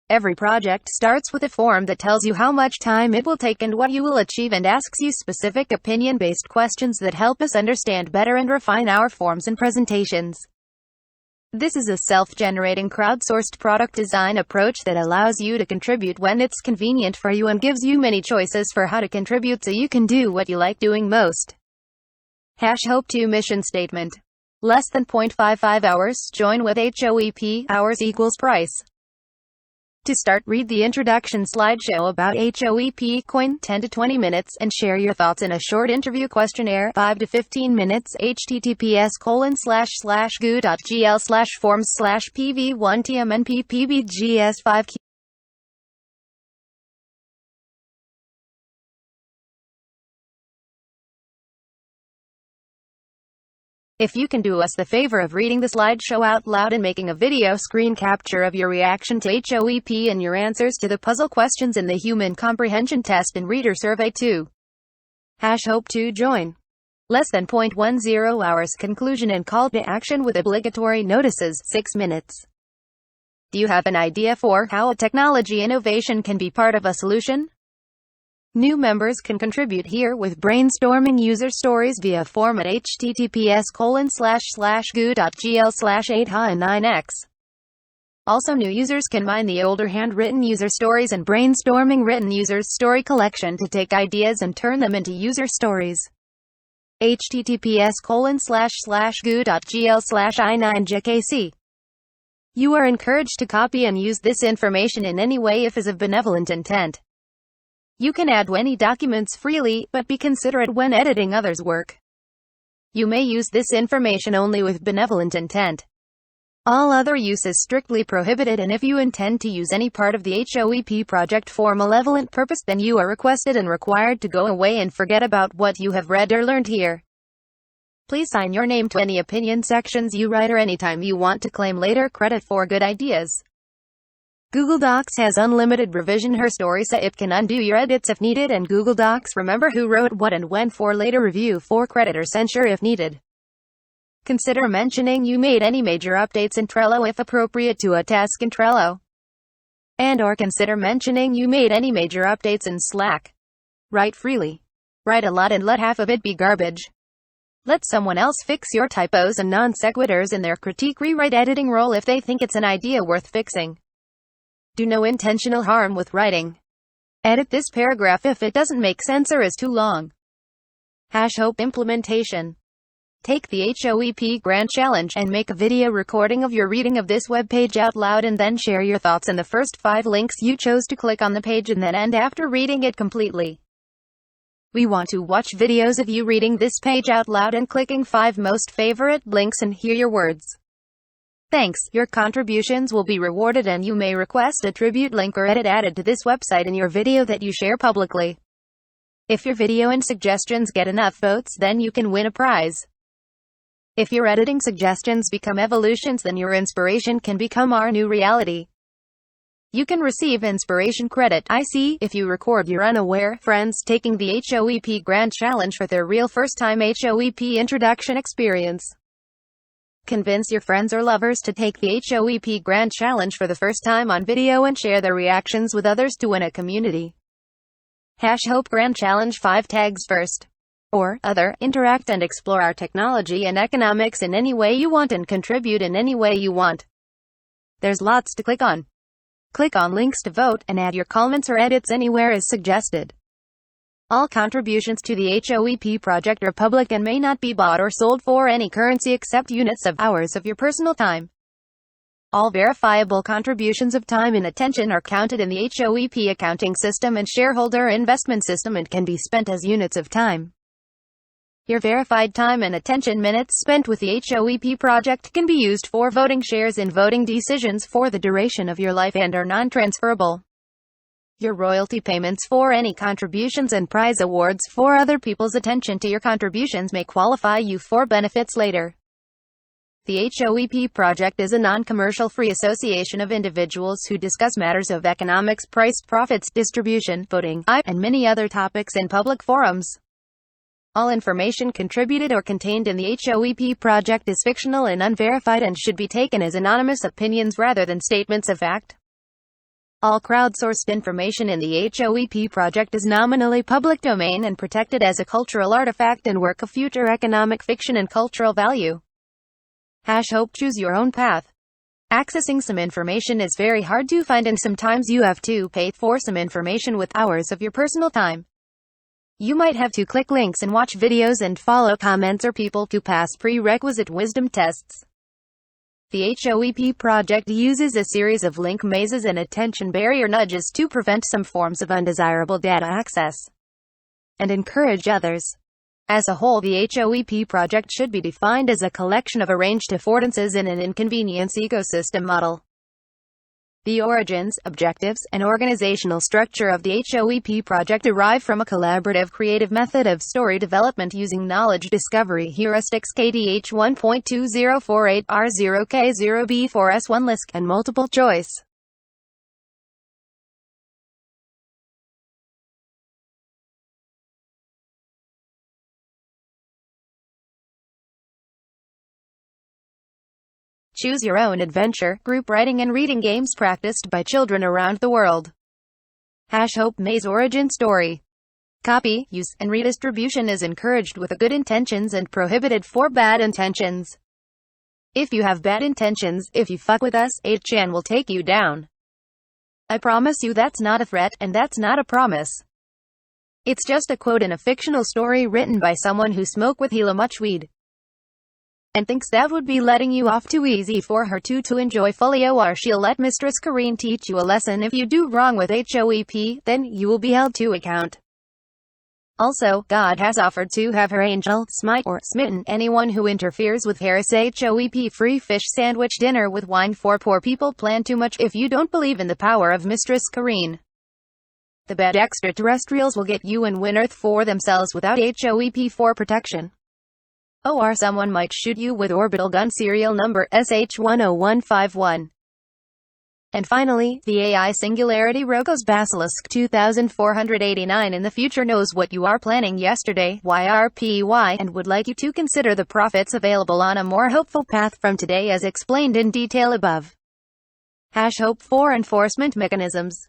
Every project starts with a form that tells you how much time it will take and what you will achieve and asks you specific opinion-based questions that help us understand better and refine our forms and presentations. This is a self-generating crowdsourced product design approach that allows you to contribute when it's convenient for you and gives you many choices for how to contribute so you can do what you like doing most. #HOEP2 mission statement. Less than 0.55 hours, join with HOEP, hours equals price. To start, read the introduction slideshow about HOEP Coin, 10 to 20 minutes, and share your thoughts in a short interview questionnaire, 5 to 15 minutes, https://goo.gl/forms/pv1tmnppbgs5. If you can do us the favor of reading the slideshow out loud and making a video screen capture of your reaction to HOEP and your answers to the puzzle questions in the Human Comprehension Test and Reader Survey too. Hope to join. Less than 0.10 hours. Conclusion and call to action with obligatory notices, 6 minutes. Do you have an idea for how a technology innovation can be part of a solution? New members can contribute here with brainstorming user stories via form at https://goo.gl/8hi9x. Also, new users can mine the older handwritten user stories and brainstorming written users story collection to take ideas and turn them into user stories. https://goo.gl/i9jkc. You are encouraged to copy and use this information in any way if is of benevolent intent. You can add any documents freely, but be considerate when editing others' work. You may use this information only with benevolent intent. All other use is strictly prohibited, and if you intend to use any part of the HOEP project for malevolent purpose, then you are requested and required to go away and forget about what you have read or learned here. Please sign your name to any opinion sections you write or anytime you want to claim later credit for good ideas. Google Docs has unlimited revision history, so it can undo your edits if needed, and Google Docs remember who wrote what and when for later review for credit or censure if needed. Consider mentioning you made any major updates in Trello if appropriate to a task in Trello. And/or consider mentioning you made any major updates in Slack. Write freely. Write a lot and let half of it be garbage. Let someone else fix your typos and non sequiturs in their critique rewrite editing role if they think it's an idea worth fixing. Do no intentional harm with writing. Edit this paragraph if it doesn't make sense or is too long. Hope implementation. Take the HOEP Grand Challenge and make a video recording of your reading of this web page out loud, and then share your thoughts in the first 5 links you chose to click on the page and then end after reading it completely. We want to watch videos of you reading this page out loud and clicking 5 most favorite links and hear your words. Thanks. Your contributions will be rewarded, and you may request a tribute link or edit added to this website in your video that you share publicly. If your video and suggestions get enough votes, then you can win a prize. If your editing suggestions become evolutions, then your inspiration can become our new reality. You can receive inspiration credit, IC, if you record your unaware friends taking the HOEP Grand Challenge for their real first-time HOEP introduction experience. Convince your friends or lovers to take the HOEP Grand Challenge for the first time on video and share their reactions with others to win a community. Hope Grand Challenge 5 tags first. Or, other, interact and explore our technology and economics in any way you want and contribute in any way you want. There's lots to click on. Click on links to vote and add your comments or edits anywhere as suggested. All contributions to the HOEP project are public and may not be bought or sold for any currency except units of hours of your personal time. All verifiable contributions of time and attention are counted in the HOEP accounting system and shareholder investment system and can be spent as units of time. Your verified time and attention minutes spent with the HOEP project can be used for voting shares in voting decisions for the duration of your life and are non-transferable. Your royalty payments for any contributions and prize awards for other people's attention to your contributions may qualify you for benefits later. The HOEP project is a non-commercial free association of individuals who discuss matters of economics, price, profits, distribution, voting, and many other topics in public forums. All information contributed or contained in the HOEP project is fictional and unverified and should be taken as anonymous opinions rather than statements of fact. All crowdsourced information in the HOEP project is nominally public domain and protected as a cultural artifact and work of future economic fiction and cultural value. Hope choose your own path. Accessing some information is very hard to find, and sometimes you have to pay for some information with hours of your personal time. You might have to click links and watch videos and follow comments or people to pass prerequisite wisdom tests. The HOEP project uses a series of link mazes and attention barrier nudges to prevent some forms of undesirable data access and encourage others. As a whole, the HOEP project should be defined as a collection of arranged affordances in an inconvenience ecosystem model. The origins, objectives, and organizational structure of the HOEP project derive from a collaborative creative method of story development using knowledge discovery heuristics KDH 1.2048R0K0B4S1 LISC and multiple choice. Choose your own adventure, group writing and reading games practiced by children around the world. #Hope Maze Origin Story. Copy, use, and redistribution is encouraged with good intentions and prohibited for bad intentions. If you have bad intentions, if you fuck with us, 8chan will take you down. I promise you that's not a threat, and that's not a promise. It's just a quote in a fictional story written by someone who smoked with Hila much weed and thinks that would be letting you off too easy for her to enjoy fully, or she'll let Mistress Kareen teach you a lesson. If you do wrong with HOEP, then you will be held to account. Also, God has offered to have her angel smite or smitten anyone who interferes with Harris HOEP free fish sandwich dinner with wine for poor people. Plan too much if you don't believe in the power of Mistress Kareen. The bad extraterrestrials will get you and win Earth for themselves without HOEP for protection. Or someone might shoot you with orbital gun serial number SH10151. And finally, the AI Singularity Rogos Basilisk 2489 in the future knows what you are planning yesterday, YRPY, and would like you to consider the profits available on a more hopeful path from today as explained in detail above. #Hope for enforcement mechanisms.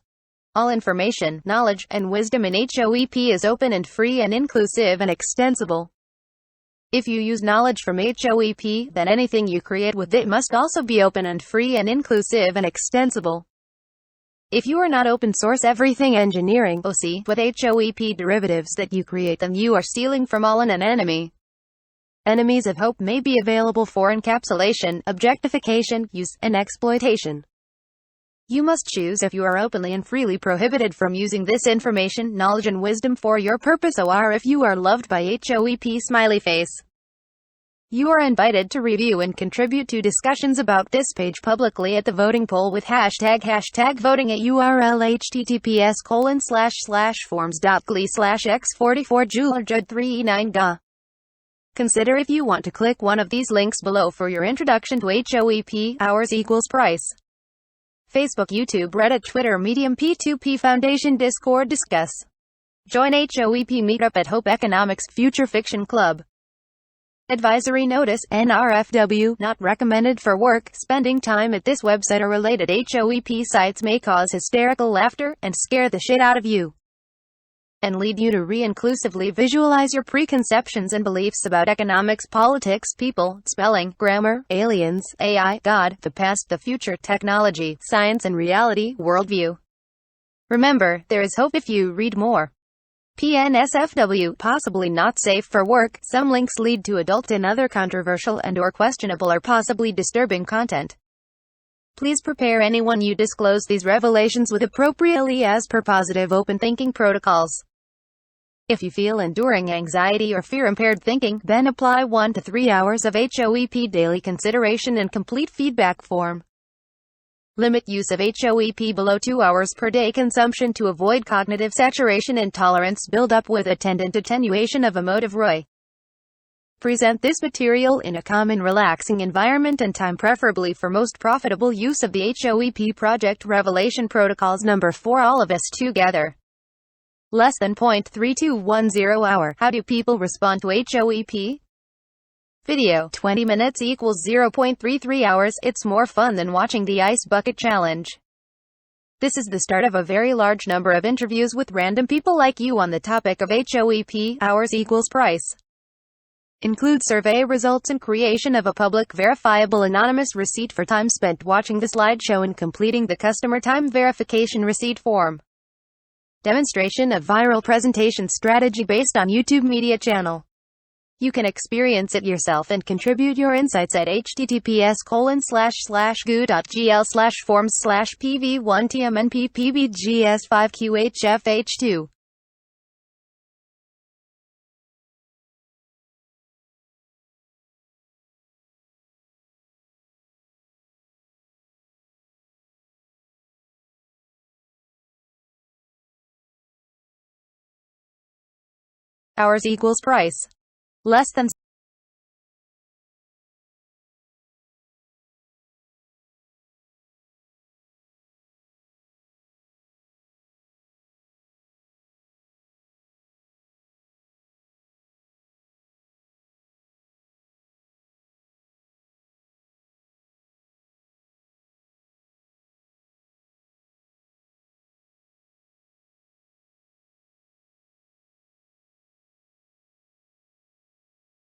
All information, knowledge, and wisdom in HOEP is open and free and inclusive and extensible. If you use knowledge from HOEP, then anything you create with it must also be open and free and inclusive and extensible. If you are not open source everything engineering OC with HOEP derivatives that you create, then you are stealing from all and an enemy. Enemies of hope may be available for encapsulation, objectification, use, and exploitation. You must choose if you are openly and freely prohibited from using this information, knowledge and wisdom for your purpose, or if you are loved by HOEP smiley face. You are invited to review and contribute to discussions about this page publicly at the voting poll with hashtag voting at URL https://forms.gly/x44julerjud39ga. Consider if you want to click one of these links below for your introduction to HOEP, hours equals price. Facebook, YouTube, Reddit, Twitter, Medium, P2P Foundation, Discord. Discuss. Join HOEP meetup at Hope Economics Future Fiction Club. Advisory notice, NRFW, not recommended for work. Spending time at this website or related HOEP sites may cause hysterical laughter and scare the shit out of you, and lead you to re-inclusively visualize your preconceptions and beliefs about economics, politics, people, spelling, grammar, aliens, AI, God, the past, the future, technology, science and reality, worldview. Remember, there is hope if you read more. PNSFW, possibly not safe for work. Some links lead to adult and other controversial and/or questionable or possibly disturbing content. Please prepare anyone you disclose these revelations with appropriately as per positive open thinking protocols. If you feel enduring anxiety or fear-impaired thinking, then apply 1 to 3 hours of HOEP daily consideration and complete feedback form. Limit use of HOEP below 2 hours per day consumption to avoid cognitive saturation and tolerance buildup with attendant attenuation of emotive ROI. Present this material in a calm and relaxing environment and time, preferably for most profitable use of the HOEP project. Revelation Protocols Number 4. All of us together. Less than 0.3210 hour. How do people respond to HOEP? Video. 20 minutes equals 0.33 hours. It's more fun than watching the Ice Bucket Challenge. This is the start of a very large number of interviews with random people like you on the topic of HOEP, hours equals price. Include survey results and creation of a public verifiable anonymous receipt for time spent watching the slideshow and completing the customer time verification receipt form. Demonstration of viral presentation strategy based on YouTube media channel. You can experience it yourself and contribute your insights at https://goo.gl/forms/pv1tmnppbgs5qhfh2. Hours equals price. Less than